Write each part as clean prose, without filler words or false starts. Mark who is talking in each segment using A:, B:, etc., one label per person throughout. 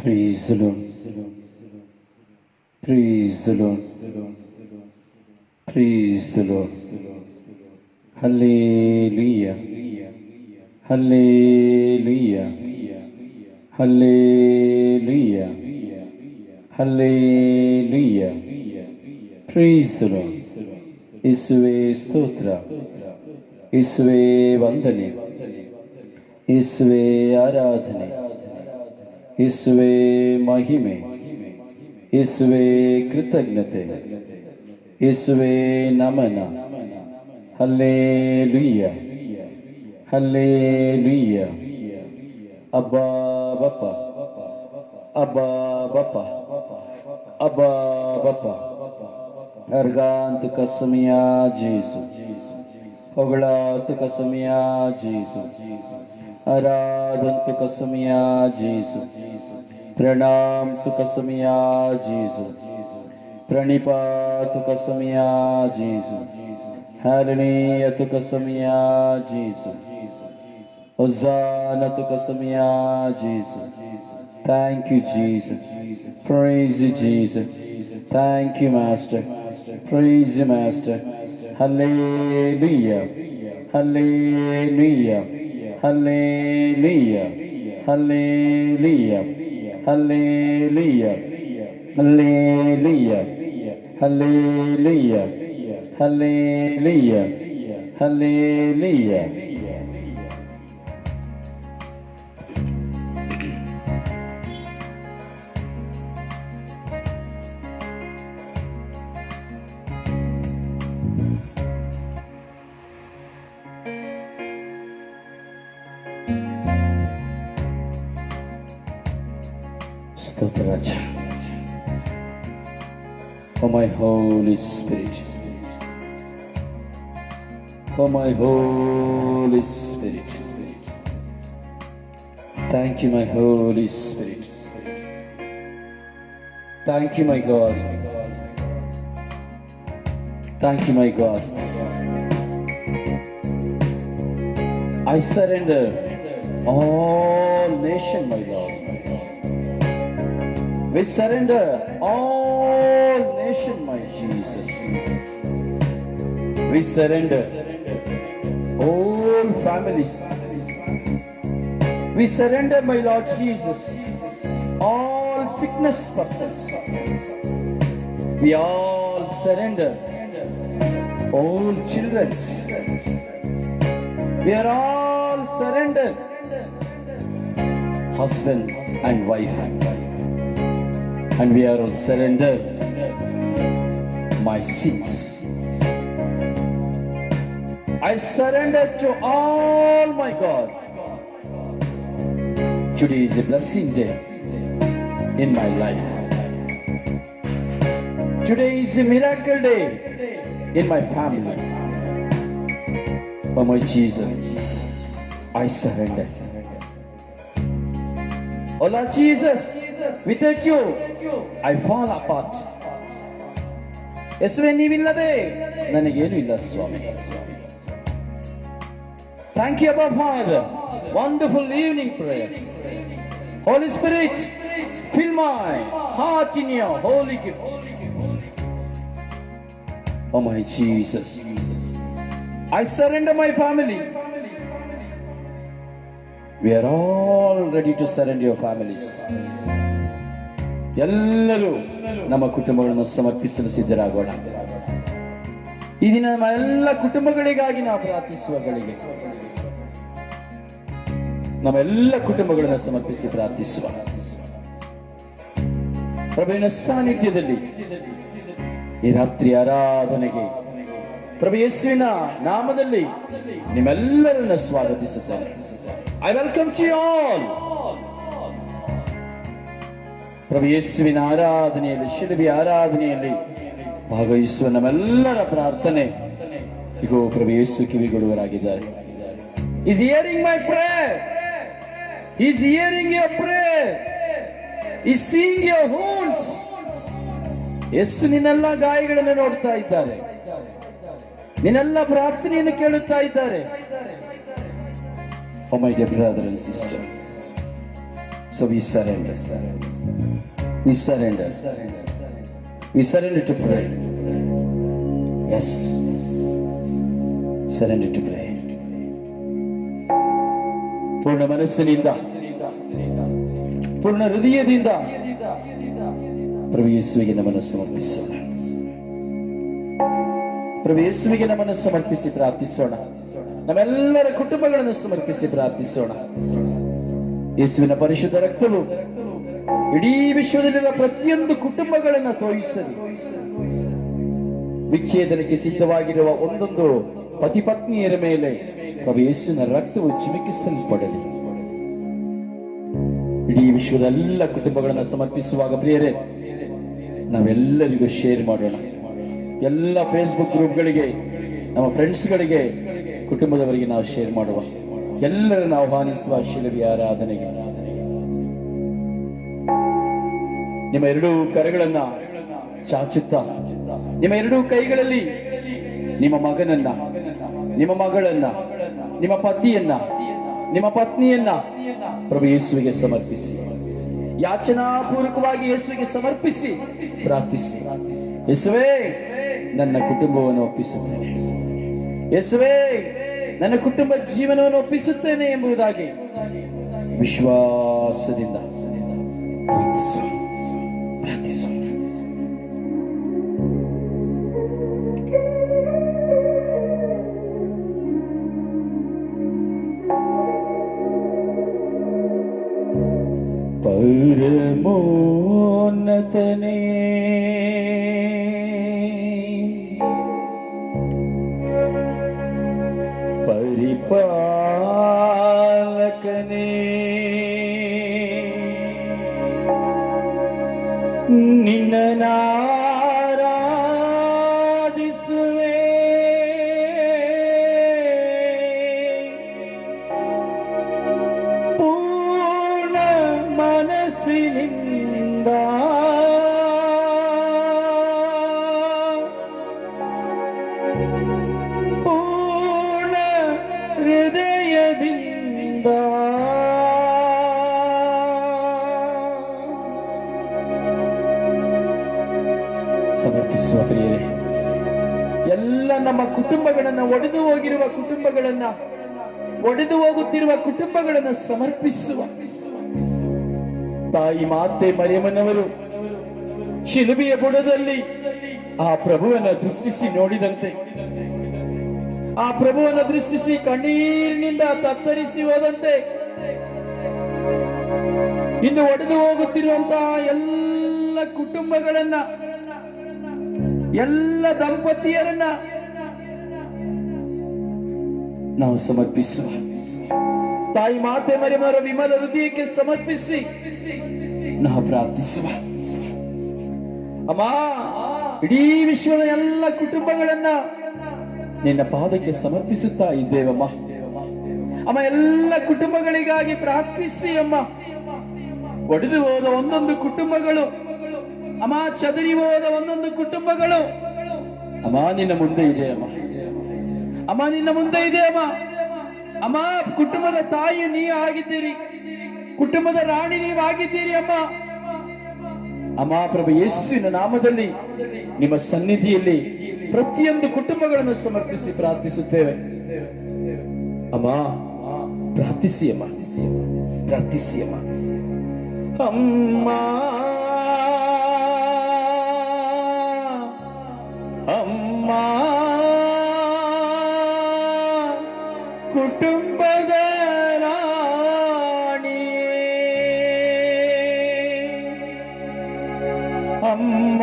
A: Praise the Lord. Praise the Lord. Praise the Lord. Hallelujah. Hallelujah. Hallelujah. Hallelujah. Praise the Lord. ಯೇಸುವೇ ಸ್ತೋತ್ರ, ಯೇಸುವೇ ವಂದನೆ, ಯೇಸುವೇ ಆರಾಧನೆ, ಯೇಸುವೇ ಮಹಿಮೆ, ಯೇಸುವೇ ಕೃತಜ್ಞತೆ, ಯೇಸುವೇ ನಮನ. Hallelujah, hallelujah. ಅಬ್ಬಾ ಬಪ್ಪ, ಅಬ್ಬಾ ಬಪ್ಪ, ಅಬ್ಬಾ ಬಪ್ಪ. अर्गांत कसमिया जीसु, होगलात कसमिया जीसु, आराधंत कसमिया जीसु, प्रणाम तु कसमिया जीसु, प्रणिपात कसमिया जीसु, हालेलुया तु कसमिया जीसु, होसाना तु कसमिया जीसु. Thank you, Jesus. Praise you, Jesus. Thank you, Master. Praise you, Master. Hallelujah. Hallelujah. Hallelujah. Hallelujah. Hallelujah. Hallelujah. Hallelujah. Hallelujah. Hallelujah. Stotraja. Oh my Holy Spirit, oh my Holy Spirit, thank you my Holy Spirit, thank you my God, thank you my God. I surrender all nation my Lord. We surrender all nation, my Jesus. We surrender all families. We surrender, my Lord Jesus, all sickness persons. We all surrender all children. We are all surrendered, husband and wife. And we are all surrendered my sins. I surrender to all my God. Today is a blessing day in my life. Today is a miracle day in my family. Oh my Jesus, I surrender. Oh Lord Jesus, without you I fall apart. ಯೇಸುವೇ ನೀವಿಲ್ಲದೆ ನನಗೇನು ಇಲ್ಲ ಸ್ವಾಮಿ. Thank you, Abba Father. Wonderful evening prayer. Holy Spirit, fill my heart in your holy gift. Oh my Jesus, I surrender my family. We are all ready to surrender your families. ಎಲ್ಲರೂ ನಮ್ಮ ಕುಟುಂಬಗಳನ್ನು ಸಮರ್ಪಿಸಲು ಸಿದ್ಧರಾಗೋಣ. ಈ ದಿನ ನಮ್ಮ ಎಲ್ಲ ಕುಟುಂಬಗಳಿಗಾಗಿ ನಾವು ಪ್ರಾರ್ಥಿಸುವಗಳಿಗೆ ನಮ್ಮೆಲ್ಲ ಕುಟುಂಬಗಳನ್ನು ಸಮರ್ಪಿಸಿ ಪ್ರಾರ್ಥಿಸುವ. ಪ್ರಭುವಿನ ಸಾನ್ನಿಧ್ಯದಲ್ಲಿ ಈ ರಾತ್ರಿ ಆರಾಧನೆಗೆ ಪ್ರಭು ಯೇಸುವಿನ ನಾಮದಲ್ಲಿ ನಿಮ್ಮೆಲ್ಲರನ್ನ ಸ್ವಾಗತಿಸುತ್ತೇನೆ. I welcome to you all. ಪ್ರಭು ಯೇಸುವಿನ ಆರಾಧನೆಯಲ್ಲಿ, ಶಿಲುಬೆಯ ಆರಾಧನೆಯಲ್ಲಿ ಭಾಗವಹಿಸುವ ನಮ್ಮೆಲ್ಲರ ಪ್ರಾರ್ಥನೆ ಇಗೋ ಪ್ರಭು ಯೇಸು ಕಿವಿಗೊಡುವರಾಗಿದ್ದಾರೆ. He is hearing my prayer. He is hearing your prayer. He is seeing your wounds. ಯೇಸು ನಿನ್ನೆಲ್ಲ ಗಾಯಗಳನ್ನು ನೋಡ್ತಾ ಇದ್ದಾರೆ. ನಿನ್ನೆಲ್ಲ ಪ್ರಾರ್ಥನೆಯನ್ನು ಕೇಳುತ್ತಾ ಇದ್ದಾರೆ. Oh my dear brother and sister, So we surrender. We surrender. We surrender to pray. Yes. Surrender to pray. ಪೂರ್ಣ ಮನಸ್ಸಿನಿಂದ, ಪೂರ್ಣ ಹೃದಯದಿಂದ ಪ್ರಭು ಯೇಸುವಿಗೆ ನಮ್ಮನ್ನು ಸಮರ್ಪಿಸೋಣ. ಪ್ರಭು ಯೇಸುವಿಗೆ ನಮ್ಮನ್ನು ಸಮರ್ಪಿಸಿ ಪ್ರಾರ್ಥಿಸೋಣ. ನಮ್ಮೆಲ್ಲರ ಕುಟುಂಬಗಳನ್ನು ಸಮರ್ಪಿಸಿ ಪ್ರಾರ್ಥಿಸೋಣ. ಯೇಸುವಿನ ಪರಿಶುದ್ಧ ರಕ್ತವು ಇಡೀ ವಿಶ್ವದಲ್ಲಿರುವ ಪ್ರತಿಯೊಂದು ಕುಟುಂಬಗಳನ್ನು ತೋಯಿಸಲಿ. ವಿಚ್ಛೇದನಕ್ಕೆ ಸಿದ್ಧವಾಗಿರುವ ಒಂದೊಂದು ಪತಿ ಪತ್ನಿಯರ ಮೇಲೆ ಪ್ರಭು ಯೇಸುವಿನ ರಕ್ತವು ಚಿಮುಕಿಸಲ್ಪಡಲಿ. ಇಡೀ ವಿಶ್ವದ ಎಲ್ಲ ಕುಟುಂಬಗಳನ್ನು ಸಮರ್ಪಿಸುವಾಗ ಪ್ರಿಯರೇ, ನಾವೆಲ್ಲರಿಗೂ ಶೇರ್ ಮಾಡೋಣ. ಎಲ್ಲ ಫೇಸ್ಬುಕ್ ಗ್ರೂಪ್ಗಳಿಗೆ, ನಮ್ಮ ಫ್ರೆಂಡ್ಸ್ಗಳಿಗೆ, ಕುಟುಂಬದವರಿಗೆ ನಾವು ಶೇರ್ ಮಾಡುವ. ಎಲ್ಲರನ್ನು ಆಹ್ವಾನಿಸುವ ಶಿಲುಬೆ ಆರಾಧನೆಗೆ. ನಿಮ್ಮ ಎರಡೂ ಕರಗಳನ್ನ ಚಾಚುತ್ತಾ, ನಿಮ್ಮ ಎರಡೂ ಕೈಗಳಲ್ಲಿ ನಿಮ್ಮ ಮಗನನ್ನ, ನಿಮ್ಮ ಮಗಳನ್ನ, ನಿಮ್ಮ ಪತಿಯನ್ನ, ನಿಮ್ಮ ಪತ್ನಿಯನ್ನ ಪ್ರಭು ಯೇಸುವಿಗೆ ಸಮರ್ಪಿಸಿ, ಯಾಚನಾಪೂರ್ವಕವಾಗಿ ಯೇಸುವಿಗೆ ಸಮರ್ಪಿಸಿ ಪ್ರಾರ್ಥಿಸಿ. ಯೇಸುವೇ, ನನ್ನ ಕುಟುಂಬವನ್ನು ಒಪ್ಪಿಸುತ್ತೇನೆ. ಯೇಸುವೇ, ನನ್ನ ಕುಟುಂಬ ಜೀವನವನ್ನು ಒಪ್ಪಿಸುತ್ತೇನೆ ಎಂಬುದಾಗಿ ವಿಶ್ವಾಸದಿಂದ ಪ್ರಾರ್ಥಿಸು. ಪರಮೋನ್ನತನೇ, ಪರಿಪಾಲಕನೇ, ನಿನ್ನನಾರಾಧಿಸುವೆ. ಪೂರ್ಣ ಮನಸ್ಸಿನಿಂದ, ಪೂರ್ಣ ಹೃದಯದಿಂದ ಸಮರ್ಪಿಸುವ ಪ್ರಿಯರೇ. ಎಲ್ಲ ನಮ್ಮ ಕುಟುಂಬಗಳನ್ನ, ಒಡೆದು ಹೋಗಿರುವ ಕುಟುಂಬಗಳನ್ನ, ಒಡೆದು ಹೋಗುತ್ತಿರುವ ಕುಟುಂಬಗಳನ್ನು ಸಮರ್ಪಿಸುವ. ತಾಯಿ ಮಾತೆ ಮರಿಯಮ್ಮನವರು ಶಿಲುಬೆಯ ಬುಡದಲ್ಲಿ ಆ ಪ್ರಭುವನ್ನ ದೃಷ್ಟಿಸಿ ನೋಡಿದಂತೆ, ಆ ಪ್ರಭುವನ್ನ ದೃಷ್ಟಿಸಿ ಕಣ್ಣೀರಿನಿಂದ ತತ್ತರಿಸಿ ಹೋದಂತೆ, ಇಂದು ಒಡೆದು ಹೋಗುತ್ತಿರುವಂತಹ ಎಲ್ಲ ಕುಟುಂಬಗಳನ್ನ, ಎಲ್ಲ ದಂಪತಿಯರನ್ನ ನಾವು ಸಮರ್ಪಿಸುವ. ತಾಯಿ ಮಾತೆ ಮರಿಯಮ್ಮರ ವಿಮಲ ಹೃದಯಕ್ಕೆ ಸಮರ್ಪಿಸಿ ನಾವು ಪ್ರಾರ್ಥಿಸುವ. ಅಮ್ಮ, ಇಡೀ ವಿಶ್ವದ ಎಲ್ಲ ಕುಟುಂಬಗಳನ್ನ ನಿನ್ನ ಪಾದಕ್ಕೆ ಸಮರ್ಪಿಸುತ್ತಾ ಇದ್ದೇವಮ್ಮ. ಅಮ್ಮ, ಎಲ್ಲ ಕುಟುಂಬಗಳಿಗಾಗಿ ಪ್ರಾರ್ಥಿಸಿ ಅಮ್ಮ. ಒಡೆದು ಹೋದ ಒಂದೊಂದು ಕುಟುಂಬಗಳು ಅಮ್ಮ, ಚದರಿ ಹೋದ ಒಂದೊಂದು ಕುಟುಂಬಗಳು ಅಮ್ಮ ನಿನ್ನ ಮುಂದೆ ಇದೆ ಅಮ್ಮ. ಅಮ್ಮ, ನಿನ್ನ ಮುಂದೆ ಇದೆ ಅಮ್ಮ. ಅಮ್ಮ, ಕುಟುಂಬದ ತಾಯಿ ನೀವು ಆಗಿದ್ದೀರಿ, ಕುಟುಂಬದ ರಾಣಿ ನೀವು ಆಗಿದ್ದೀರಿ ಅಮ್ಮ. ಅಮ್ಮ, ಪ್ರಭು ಯೇಸುವಿನ ನಾಮದಲ್ಲಿ ನಿಮ್ಮ ಸನ್ನಿಧಿಯಲ್ಲಿ ಪ್ರತಿಯೊಂದು ಕುಟುಂಬಗಳನ್ನು ಸಮರ್ಪಿಸಿ ಪ್ರಾರ್ಥಿಸುತ್ತೇವೆ ಅಮ್ಮ. ಪ್ರಾರ್ಥಿಸಿ ಅಮ್ಮ, ಪ್ರಾರ್ಥಿಸಿ ಅಮ್ಮ. ಅಮ್ಮ, ಅಮ್ಮ, ಕುಟುಂಬದ ರಾಣಿಯೇ, ಅಮ್ಮ,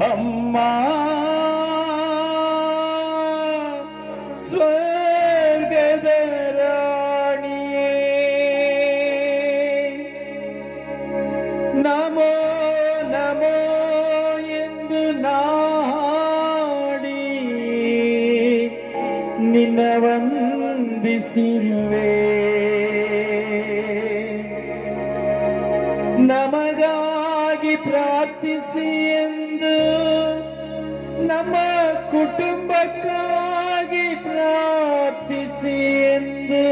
A: ಅಮ್ಮ, ಸ್ವರ್ಗದ ರಾಣಿಯೇ, ನಮೋ ನಮೋ ಎಂದು ನಾಡಿ ನಿನ್ನ ವಂದಿಸಿರುವೆ. ನಮಗಾಗಿ ಪ್ರಾರ್ಥಿಸಿ ಎಂದು, ನಮ್ಮ ಕುಟುಂಬಕ್ಕಾಗಿ ಪ್ರಾರ್ಥಿಸಿ ಎಂದು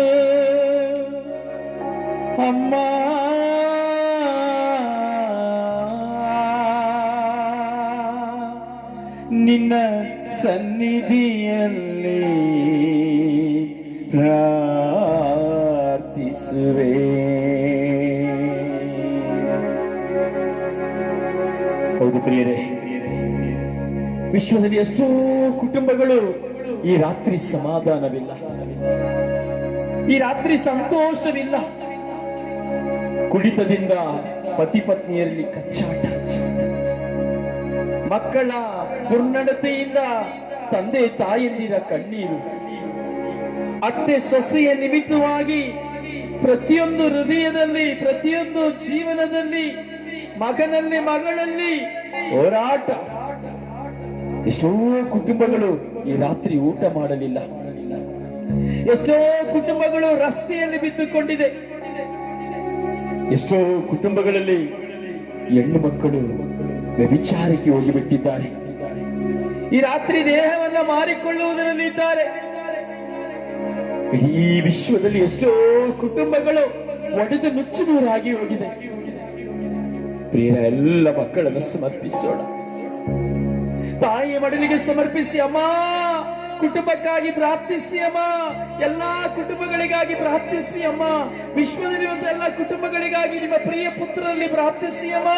A: ಸನ್ನಿಧಿಯಲ್ಲಿ ಪ್ರಾರ್ಥಿಸುವೆ. ಹೌದು ಪ್ರಿಯರೇ, ವಿಶ್ವದಲ್ಲಿ ಎಷ್ಟೋ ಕುಟುಂಬಗಳು ಈ ರಾತ್ರಿ ಸಮಾಧಾನವಿಲ್ಲ, ಈ ರಾತ್ರಿ ಸಂತೋಷವಿಲ್ಲ. ಕುಡಿತದಿಂದ ಪತಿ ಪತ್ನಿಯರಲ್ಲಿ ಕಚ್ಚಾಟ, ಮಕ್ಕಳ ದುರ್ನಡತೆಯಿಂದ ತಂದೆ ತಾಯಂದಿರ ಕಣ್ಣೀರು, ಅತ್ತೆ ಸೊಸೆಯ ನಿಮಿತ್ತವಾಗಿ ಪ್ರತಿಯೊಂದು ಹೃದಯದಲ್ಲಿ, ಪ್ರತಿಯೊಂದು ಜೀವನದಲ್ಲಿ, ಮಗನಲ್ಲಿ ಮಗಳಲ್ಲಿ ಹೋರಾಟ. ಎಷ್ಟೋ ಕುಟುಂಬಗಳು ಈ ರಾತ್ರಿ ಊಟ ಮಾಡಲಿಲ್ಲ, ಎಷ್ಟೋ ಕುಟುಂಬಗಳು ರಸ್ತೆಯಲ್ಲಿ ಬಿದ್ದುಕೊಂಡಿದೆ, ಎಷ್ಟೋ ಕುಟುಂಬಗಳಲ್ಲಿ ಹೆಣ್ಣು ಮಕ್ಕಳು ವ್ಯಭಿಚಾರಕ್ಕೆ ಹೋಗಿಬಿಟ್ಟಿದ್ದಾರೆ, ಈ ರಾತ್ರಿ ದೇಹವನ್ನ ಮಾರಿಕೊಳ್ಳುವುದರಲ್ಲಿದ್ದಾರೆ. ಇಡೀ ವಿಶ್ವದಲ್ಲಿ ಎಷ್ಟೋ ಕುಟುಂಬಗಳು ಒಡೆದು ನುಚ್ಚುನೂರಾಗಿ ಹೋಗಿದೆ. ಪ್ರಿಯರ, ಎಲ್ಲ ಮಕ್ಕಳನ್ನು ಸಮರ್ಪಿಸೋಣ, ತಾಯಿಯ ಮಡಲಿಗೆ ಸಮರ್ಪಿಸಿ. ಅಮ್ಮ, ಕುಟುಂಬಕ್ಕಾಗಿ ಪ್ರಾರ್ಥಿಸಿ ಅಮ್ಮ, ಎಲ್ಲಾ ಕುಟುಂಬಗಳಿಗಾಗಿ ಪ್ರಾರ್ಥಿಸಿ ಅಮ್ಮ. ವಿಶ್ವದಲ್ಲಿರುವಂತಹ ಎಲ್ಲ ಕುಟುಂಬಗಳಿಗಾಗಿ ನಿಮ್ಮ ಪ್ರಿಯ ಪುತ್ರರಲ್ಲಿ ಪ್ರಾರ್ಥಿಸಿ ಅಮ್ಮ.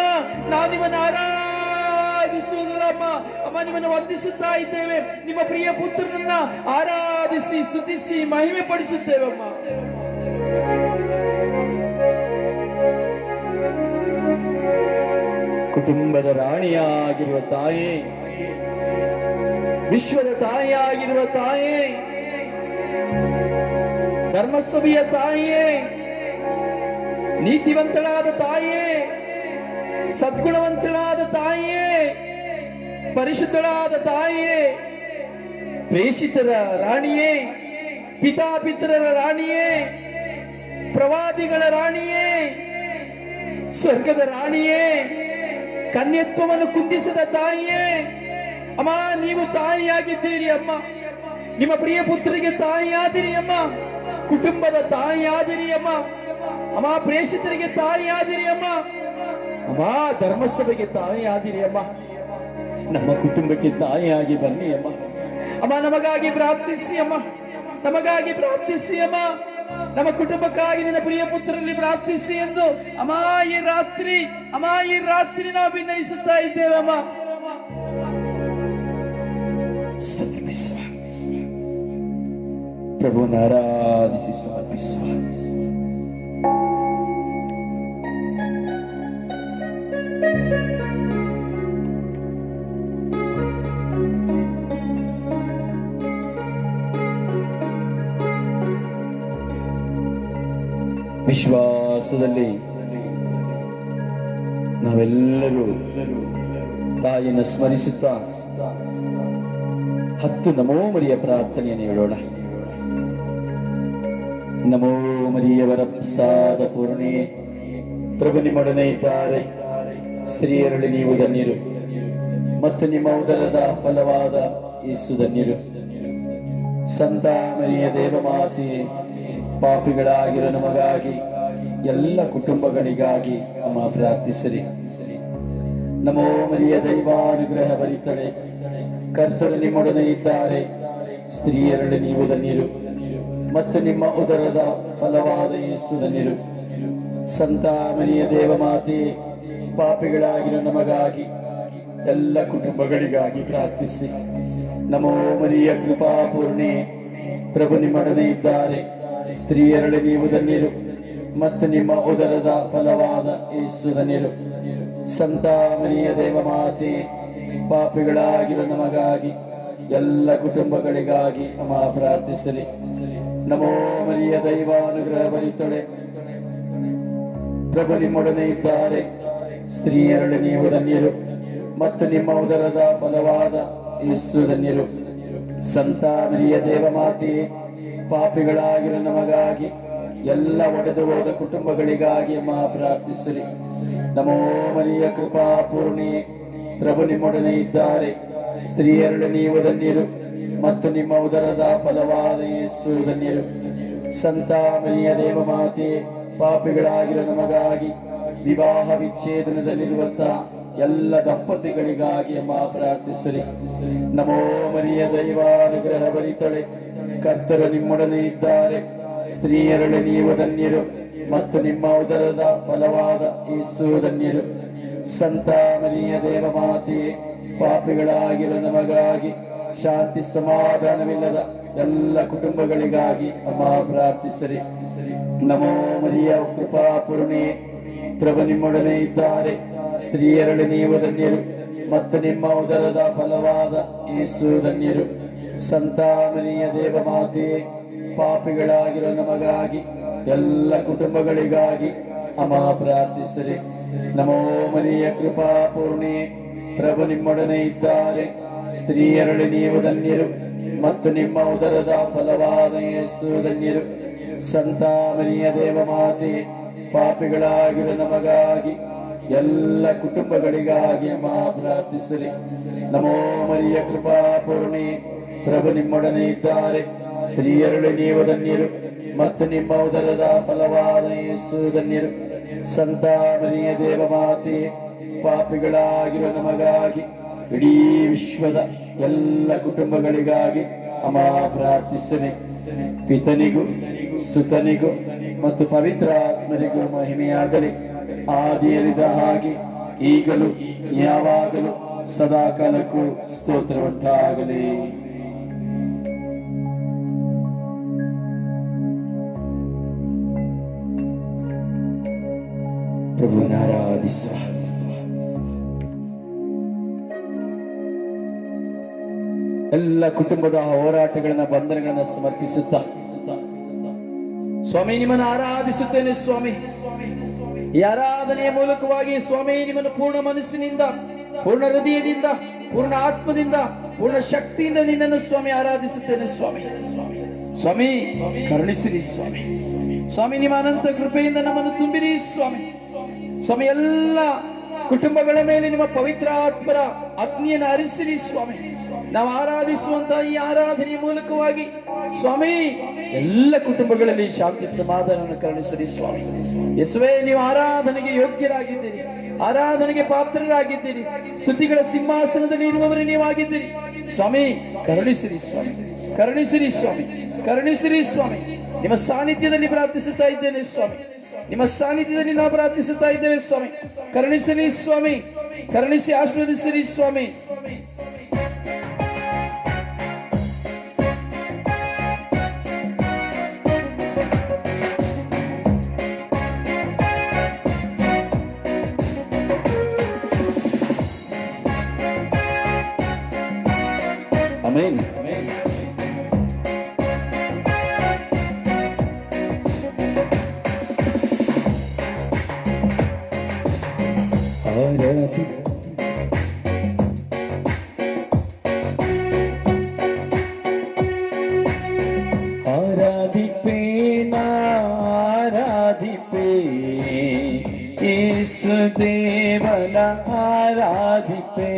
A: ನಾವು ನಿಮ್ಮನ್ನು ಆರಾಧಿಸುವುದಿಲ್ಲ ಅಮ್ಮ. ಅಮ್ಮ, ನಿಮ್ಮನ್ನು ವಂದಿಸುತ್ತಾ ಇದ್ದೇವೆ, ನಿಮ್ಮ ಪ್ರಿಯ ಪುತ್ರನನ್ನ ಆರಾಧಿಸಿ ಸ್ತುತಿಸಿ ಮಹಿಮೆ ಪಡಿಸುತ್ತೇವಮ್ಮ. ಕುಟುಂಬದ ರಾಣಿಯಾಗಿರುವ ತಾಯೇ, ವಿಶ್ವದ ತಾಯಿಯಾಗಿರುವ ತಾಯೇ, ಧರ್ಮಸಭೆಯ ತಾಯಿಯೇ, ನೀತಿವಂತಳಾದ ತಾಯಿಯೇ, ಸದ್ಗುಣವಂತಳಾದ ತಾಯಿಯೇ, ಪರಿಶುದ್ಧಳಾದ ತಾಯಿಯೇ, ಪ್ರೇಷಿತರ ರಾಣಿಯೇ, ಪಿತಾಪಿತರರ ರಾಣಿಯೇ, ಪ್ರವಾದಿಗಳ ರಾಣಿಯೇ, ಸ್ವರ್ಗದ ರಾಣಿಯೇ, ಕನ್ಯತ್ವವನ್ನು ಕುಂದಿಸದ ತಾಯಿಯೇ, ಅಮ್ಮ, ನೀವು ತಾಯಿಯಾಗಿದ್ದೀರಿ ಅಮ್ಮ. ನಿಮ್ಮ ಪ್ರಿಯ ಪುತ್ರರಿಗೆ ತಾಯಿಯಾದಿರಿ ಅಮ್ಮ, ಕುಟುಂಬದ ತಾಯಿಯಾದಿರಿ ಅಮ್ಮ. ಅಮ್ಮ, ಪ್ರೇಷಿತರಿಗೆ ತಾಯಿಯಾದಿರಿ ಅಮ್ಮ. ಅಮ್ಮ, ಧರ್ಮಸಭೆಗೆ ತಾಯಿಯಾದಿರಿ ಅಮ್ಮ. ನಮ್ಮ ಕುಟುಂಬಕ್ಕೆ ತಾಯಿಯಾಗಿ ಬನ್ನಿ ಅಮ್ಮ. ಅಮ್ಮ, ನಮಗಾಗಿ ಪ್ರಾರ್ಥಿಸಿ ಅಮ್ಮ, ನಮಗಾಗಿ ಪ್ರಾರ್ಥಿಸಿ ಅಮ್ಮ. ನಮ್ಮ ಕುಟುಂಬಕ್ಕಾಗಿ ನಿನ್ನ ಪ್ರಿಯ ಪುತ್ರರಲ್ಲಿ ಪ್ರಾರ್ಥಿಸಿ ಎಂದು ಅಮ್ಮ ಈ ರಾತ್ರಿ ನಾವು ಭಿನ್ನಯಿಸುತ್ತಾ ಇದ್ದೇವಮ್ಮ. ಸಮರ್ಪಿಸುವ, ಪ್ರಭುವನ್ನು ಆರಾಧಿಸಿ ಸಮರ್ಪಿಸುವ. ವಿಶ್ವಾಸದಲ್ಲಿ ನಾವೆಲ್ಲರೂ ತಾಯಿಯನ್ನು ಸ್ಮರಿಸುತ್ತಾ 10 ನಮೋ ಮರಿಯ ಪ್ರಾರ್ಥನೆಯನ್ನು ಹೇಳೋಣ. ನಮೋ ಮರಿಯವರ ಪ್ರಸಾದ ಪೂರ್ಣೆ, ಪ್ರಭು ನಿಮ್ಮೊಡನೆ ಇದ್ದಾರೆ, ಸ್ತ್ರೀಯರಲ್ಲಿ ನೀವು ಧನ್ಯರು, ಮತ್ತು ನಿಮ್ಮ ಉದರದ ಫಲವಾದ ಯೇಸು ಧನ್ಯರು. ಸಂತ ಮರಿಯ ದೇವಮಾತೆಯೇ, ಪಾಪಿಗಳಾಗಿರೋ ನಮಗಾಗಿ, ಎಲ್ಲ ಕುಟುಂಬಗಳಿಗಾಗಿ ಅಮ್ಮ ಪ್ರಾರ್ಥಿಸಿರಿ. ನಮೋ ಮರಿಯ ದೈವಾನುಗ್ರಹ ಭರಿತಳೆ, ಕರ್ತರು ನಿಮ್ಮೊಡನೆ ಇದ್ದಾರೆ, ಸ್ತ್ರೀಯರಲ್ಲಿ ನೀವು ಧನ್ಯರು, ಮತ್ತು ನಿಮ್ಮ ಉದರದ ಫಲವಾದ ಯೇಸು ಧನ್ಯರು. ಸಂತ ಮರಿಯ ದೇವಮಾತೆಯೇ, ಪಾಪಿಗಳಾಗಿರೋ ನಮಗಾಗಿ, ಎಲ್ಲ ಕುಟುಂಬಗಳಿಗಾಗಿ ಪ್ರಾರ್ಥಿಸಿ. ನಮೋ ಮರಿಯ ಕೃಪಾಪೂರ್ಣೆ, ಪ್ರಭು ನಿಮ್ಮೊಡನೆ ಇದ್ದಾರೆ, ಸ್ತ್ರೀಯರಲ್ಲಿ ನೀವು ಧನ್ಯರು, ಮತ್ತು ನಿಮ್ಮ ಉದರದ ಫಲವಾದ ಯೇಸು ಧನ್ಯರು. ಸಂತ ಮರಿಯ ದೇವಮಾತೆ, ಪಾಪಿಗಳಾಗಿರೋ ನಮಗಾಗಿ, ಎಲ್ಲ ಕುಟುಂಬಗಳಿಗಾಗಿ ಅಮ್ಮ ಪ್ರಾರ್ಥಿಸಲಿ. ನಮೋ ಮರಿಯ ದೈವಾನುಗ್ರಹ ಭರಿತಳೆ, ಪ್ರಭು ನಿಮ್ಮೊಡನೆ ಇದ್ದಾರೆ, ಸ್ತ್ರೀಯರಲ್ಲಿ ನೀವು ಧನ್ಯರು, ಮತ್ತು ನಿಮ್ಮ ಉದರದ ಫಲವಾದ ಯೇಸು ಧನ್ಯರು. ಸಂತ ಮರಿಯ ದೇವಮಾತೆ, ಪಾಪಿಗಳಾಗಿರೋ ನಮಗಾಗಿ, ಎಲ್ಲ ಒಡೆದು ಹೋದ ಕುಟುಂಬಗಳಿಗಾಗಿ ಅಮ್ಮ ಪ್ರಾರ್ಥಿಸಲಿ. ನಮೋ ಮರಿಯ ಕೃಪಾಪೂರ್ಣೆ, ಪ್ರಭು ನಿಮ್ಮೊಡನೆ ಇದ್ದಾರೆ, ಸ್ತ್ರೀಯರಲ್ಲಿ ನೀವು ಧನ್ಯರು, ಮತ್ತು ನಿಮ್ಮ ಉದರದ ಫಲವಾದ ಯೇಸು ಧನ್ಯರು. ಸಂತ ಮರಿಯ ದೇವಮಾತೆ, ಪಾಪಿಗಳಾಗಿರೋ ನಮಗಾಗಿ, ವಿವಾಹ ವಿಚ್ಛೇದನದಲ್ಲಿರುವಂತಹ ಎಲ್ಲ ದಂಪತಿಗಳಿಗಾಗಿ ಅಮ್ಮ ಪ್ರಾರ್ಥಿಸಿರಿ. ನಮೋ ಮರಿಯ ದೈವಾನುಗ್ರಹ ಭರಿತಳೆ, ಕರ್ತರು ನಿಮ್ಮೊಡನೆ ಇದ್ದಾರೆ, ಸ್ತ್ರೀಯರಲ್ಲಿ ನೀವು ಧನ್ಯರು ಮತ್ತು ನಿಮ್ಮ ಉದರದ ಫಲವಾದ ಯೇಸು ಧನ್ಯರು. ಸಂತ ಮರಿಯ ದೇವ ಮಾತೆಯೇ, ಪಾಪಿಗಳಾಗಿರೋ ನಮಗಾಗಿ, ಶಾಂತಿ ಸಮಾಧಾನವಿಲ್ಲದ ಎಲ್ಲ ಕುಟುಂಬಗಳಿಗಾಗಿ ಅಮ್ಮ ಪ್ರಾರ್ಥಿಸಿರಿ. ನಮೋ ಮರಿಯ ಕೃಪಾಪೂರ್ಣೆ, ಪ್ರಭು ನಿಮ್ಮೊಡನೆ ಇದ್ದಾರೆ, ಸ್ತ್ರೀಯರಲ್ಲಿ ನೀವು ಧನ್ಯರು ಮತ್ತು ನಿಮ್ಮ ಉದರದ ಫಲವಾದ ಯೇಸು ಧನ್ಯರು. ಸಂತ ಮರಿಯ ದೇವ ಮಾತೆಯೇ, ಪಾಪಿಗಳಾಗಿರೋ ನಮಗಾಗಿ, ಎಲ್ಲ ಕುಟುಂಬಗಳಿಗಾಗಿ ಅಮ್ಮ ಪ್ರಾರ್ಥಿಸಿರಿ. ನಮೋ ಮರಿಯ ಕೃಪಾಪೂರ್ಣೆ, ಪ್ರಭು ನಿಮ್ಮೊಡನೆ ಇದ್ದಾರೆ, ಸ್ತ್ರೀಯರಲ್ಲಿ ನೀವು ಧನ್ಯರು ಮತ್ತು ನಿಮ್ಮ ಉದರದ ಫಲವಾದ ಯೇಸು ಧನ್ಯರು. ಸಂತ ಮರಿಯ ದೇವ ಮಾತೆಯೇ, ಪಾಪಿಗಳಾಗಿರೋ ನಮಗಾಗಿ, ಎಲ್ಲ ಕುಟುಂಬಗಳಿಗಾಗಿ ಅಮ್ಮ ಪ್ರಾರ್ಥಿಸಿರಿ. ನಮೋ ಮರಿಯ ಕೃಪಾಪೂರ್ಣೆ, ಪ್ರಭು ನಿಮ್ಮೊಡನೆ ಇದ್ದಾರೆ, ಸ್ತ್ರೀಯರಲ್ಲಿ ನೀವು ಧನ್ಯರು ಮತ್ತು ನಿಮ್ಮ ಉದರದ ಫಲವಾದ ಯೇಸು ಧನ್ಯರು. ಸಂತ ಮರಿಯ ದೇವ ಮಾತೆಯೇ, ಪಾಪಿಗಳಾಗಿರೋ ನಮಗಾಗಿ, ಇಡೀ ವಿಶ್ವದ ಎಲ್ಲ ಕುಟುಂಬಗಳಿಗಾಗಿ ಅಮ್ಮ ಪ್ರಾರ್ಥಿಸಿರಿ. ಪಿತನಿಗೂ ಸುತನಿಗೂ ಮತ್ತು ಪವಿತ್ರ ಆತ್ಮರಿಗೂ ಮಹಿಮೆಯಾಗಲಿ, ಆದಿಯಲ್ಲಿದ್ದ ಹಾಗೆ ಈಗಲೂ ಯಾವಾಗಲೂ ಸದಾ ಕಾಲಕ್ಕೂ ಸ್ತೋತ್ರ ಉಂಟಾಗಲಿ. ಪ್ರಭುವಿನ ಆರಾಧಿಸುವ. ಎಲ್ಲ ಕುಟುಂಬದ ಹೋರಾಟಗಳನ್ನ ಬಂಧನಗಳನ್ನ ಸಮರ್ಪಿಸುತ್ತಾ ಸ್ವಾಮಿ ನಿಮ್ಮನ್ನು ಆರಾಧಿಸುತ್ತೇನೆ. ಸ್ವಾಮಿ, ಈ ಆರಾಧನೆಯ ಮೂಲಕವಾಗಿ ಸ್ವಾಮಿ ನಿಮ್ಮನ್ನು ಪೂರ್ಣ ಮನಸ್ಸಿನಿಂದ, ಪೂರ್ಣ ಹೃದಯದಿಂದ, ಪೂರ್ಣ ಆತ್ಮದಿಂದ, ಪೂರ್ಣ ಶಕ್ತಿಯಿಂದ ನಿನ್ನನ್ನು ಸ್ವಾಮಿ ಆರಾಧಿಸುತ್ತೇನೆ. ಸ್ವಾಮಿ ಸ್ವಾಮಿ ಕರುಣಿಸಿರಿ. ಸ್ವಾಮಿ ಸ್ವಾಮಿ ನಿಮ್ಮ ಅನಂತ ಕೃಪೆಯಿಂದ ನಮ್ಮನ್ನು ತುಂಬಿರಿ. ಸ್ವಾಮಿ ಸ್ವಾಮಿ ಎಲ್ಲ ಕುಟುಂಬಗಳ ಮೇಲೆ ನಿಮ್ಮ ಪವಿತ್ರ ಆತ್ಮರ ಅಗ್ನಿಯನ್ನು ಹರಿಸಿರಿ. ಸ್ವಾಮಿ ನಾವು ಆರಾಧಿಸುವಂತಹ ಈ ಆರಾಧನೆಯ ಮೂಲಕವಾಗಿ ಸ್ವಾಮಿ ಎಲ್ಲ ಕುಟುಂಬಗಳಲ್ಲಿ ಶಾಂತಿ ಸಮಾಧಾನವನ್ನು ಕರುಣಿಸಿರಿ. ಸ್ವಾಮಿ ಯೇಸುವೇ, ನೀವು ಆರಾಧನೆಗೆ ಯೋಗ್ಯರಾಗಿದ್ದೀರಿ, ಆರಾಧನೆಗೆ ಪಾತ್ರರಾಗಿದ್ದೀರಿ, ಸ್ತುತಿಗಳ ಸಿಂಹಾಸನದಲ್ಲಿ ಇರುವವರೇ ನೀವಾಗಿದ್ದೀರಿ. ಸ್ವಾಮಿ ಕರುಣಿಸಿರಿ. ಸ್ವಾಮಿ ಕರುಣಿಸಿರಿ. ಸ್ವಾಮಿ ಕರುಣಿಸಿರಿ. ಸ್ವಾಮಿ ನಿಮ್ಮ ಸಾನ್ನಿಧ್ಯದಲ್ಲಿ ಪ್ರಾರ್ಥಿಸುತ್ತಾ ಇದ್ದೇನೆ. ಸ್ವಾಮಿ ನಿಮ್ಮ ಸಾನ್ನಿಧ್ಯದಲ್ಲಿ ನಾವು ಪ್ರಾರ್ಥಿಸುತ್ತಾ ಇದ್ದೇವೆ. ಸ್ವಾಮಿ ಕರುಣಿಸಿರಿ. ಸ್ವಾಮಿ ಕರುಣಿಸಿ ಆಶೀರ್ವದಿಸಿರಿ. ಸ್ವಾಮಿ ಆಮೆನ್. ದೇವನ ಆರಾಧಿಪೆ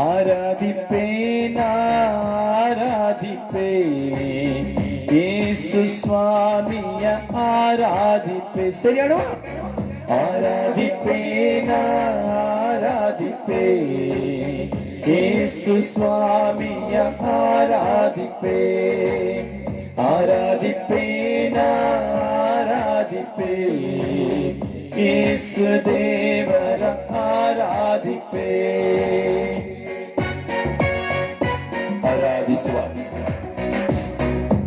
A: ಆರಾಧಿಪೆ ಆರಾಧಿಪೆ ಯೇಸು ಸ್ವಾಮಿಯ ಆರಾಧಿಪೆ. ಸರಿ ಅಣ್ಣ, ಆರಾಧಿಪೆ ಆರಾಧಿಪೆ ಯೇಸು ಸ್ವಾಮಿಯ ಆರಾಧಿಪೆ ಆರಾಧಿಪೆ ಆರಾಧಿಪೆ ಯೇಸು ದೇವರ ಆರಾಧಿಪೆ. ಆರಾಧಿಸುವ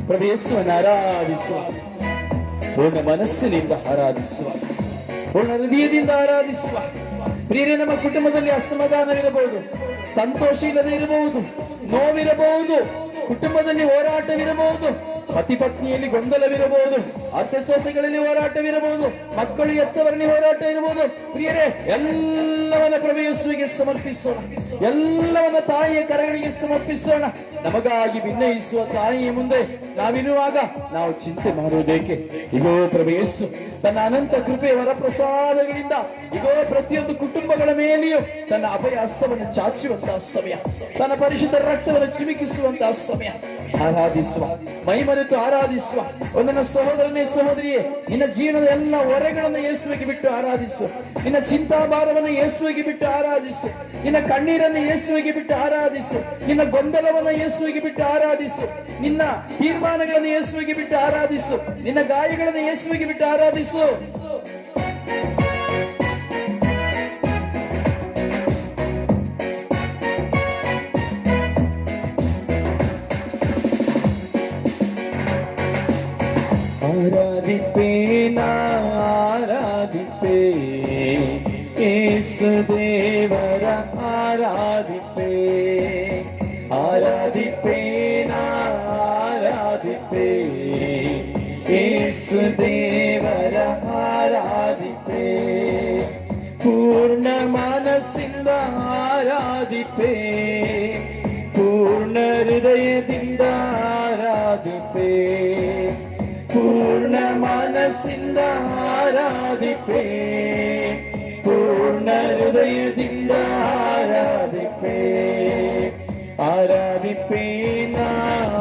A: ಪ್ರಭು ಯೇಸುವನ್ನು ಆರಾಧಿಸುವ, ಪೂರ್ಣ ಮನಸ್ಸಿನಿಂದ ಆರಾಧಿಸುವ, ಪೂರ್ಣ ಹೃದಯದಿಂದ ಆರಾಧಿಸುವ. ಪ್ರಿಯರೇ, ನಮ್ಮ ಕುಟುಂಬದಲ್ಲಿ ಅಸಮಾಧಾನವಿರಬಹುದು, ಸಂತೋಷ ಇಲ್ಲದೆ ಇರಬಹುದು, ನೋವಿರಬಹುದು, ಕುಟುಂಬದಲ್ಲಿ ಹೋರಾಟವಿರಬಹುದು, ಪತಿ ಪತ್ನಿಯಲ್ಲಿ ಗೊಂದಲವಿರಬಹುದು, ಅತ್ತೆ ಸೊಸೆಗಳಲ್ಲಿ ಹೋರಾಟವಿರಬಹುದು, ಮಕ್ಕಳು ಎತ್ತವರಲ್ಲಿ ಹೋರಾಟ ಇರಬಹುದು. ಪ್ರಿಯರೇ, ಎಲ್ಲವನ್ನ ಪ್ರಭು ಯೇಸುವಿಗೆ ಸಮರ್ಪಿಸೋಣ, ಎಲ್ಲವನ್ನ ತಾಯಿಯ ಕರಗಳಿಗೆ ಸಮರ್ಪಿಸೋಣ. ನಮಗಾಗಿ ಭಿನ್ನಯಿಸುವ ತಾಯಿಯ ಮುಂದೆ ನಾವಿರುವಾಗ ನಾವು ಚಿಂತೆ ಮಾಡುವುದೇಕೆ? ಇಗೋ ಪ್ರಭು ಯೇಸು ತನ್ನ ಅನಂತ ಕೃಪೆಯ ವರಪ್ರಸಾದಗಳಿಂದ ಇಗೋ ಪ್ರತಿಯೊಂದು ಕುಟುಂಬಗಳ ಮೇಲೆಯೂ ತನ್ನ ಅಭಯ ಹಸ್ತವನ್ನು ಚಾಚುವಂತಹ ಸಮಯ, ತನ್ನ ಪರಿಶುದ್ಧ ರಕ್ತವನ್ನು ಚಿಮುಕಿಸುವಂತಹ ಸಮಯ. ಸಮಯ. ಆರಾಧಿಸುವ, ಮೈಮರೆತು ಆರಾಧಿಸುವ. ನನ್ನ ಸಹೋದರನೇ ಸಹೋದರಿಯೇ, ನಿನ್ನ ಜೀವನದ ಎಲ್ಲ ಹೊರೆಗಳನ್ನು ಯೇಸುವಿಗೆ ಬಿಟ್ಟು ಆರಾಧಿಸು. ನಿನ್ನ ಚಿಂತಾಭಾರವನ್ನು ಯೇಸುವಿಗೆ ಬಿಟ್ಟು ಆರಾಧಿಸು. ನಿನ್ನ ಕಣ್ಣೀರನ್ನು ಯೇಸುವಿಗೆ ಬಿಟ್ಟು ಆರಾಧಿಸು. ನಿನ್ನ ಗೊಂದಲವನ್ನು ಯೇಸುವಿಗೆ ಬಿಟ್ಟು ಆರಾಧಿಸು. ನಿನ್ನ ತೀರ್ಮಾನಗಳನ್ನು ಯೇಸುವಿಗೆ ಬಿಟ್ಟು ಆರಾಧಿಸು. ನಿನ್ನ ಗಾಯಗಳನ್ನು ಯೇಸುವಿಗೆ ಬಿಟ್ಟು ಆರಾಧಿಸು. ಆರಾಧಿಪೇನ ಆರಾಧಿಪೇ ಯೇಸು ದೇವರ ಆರಾಧಿಪೇ. ಆರಾಧಿಪೇನ ಆರಾಧಿಪೇ ಯೇಸು ದೇವರ ಆರಾಧಿಪೇ. ಪೂರ್ಣ ಮನಸ್ಸಿಂದ ಆರಾಧಿಪೇ, ಪೂರ್ಣ ಹೃದಯದಿಂದ ಆರಾಧಿಪೇ. ಪೂರ್ಣ ಮನಸ್ಸಿಂದ ಆರಾಧಿಪೇ, ಪೂರ್ಣ ಹೃದಯದಿಂದ ಆರಾಧಿಪೇ. ಆರಾಧಿಪೇ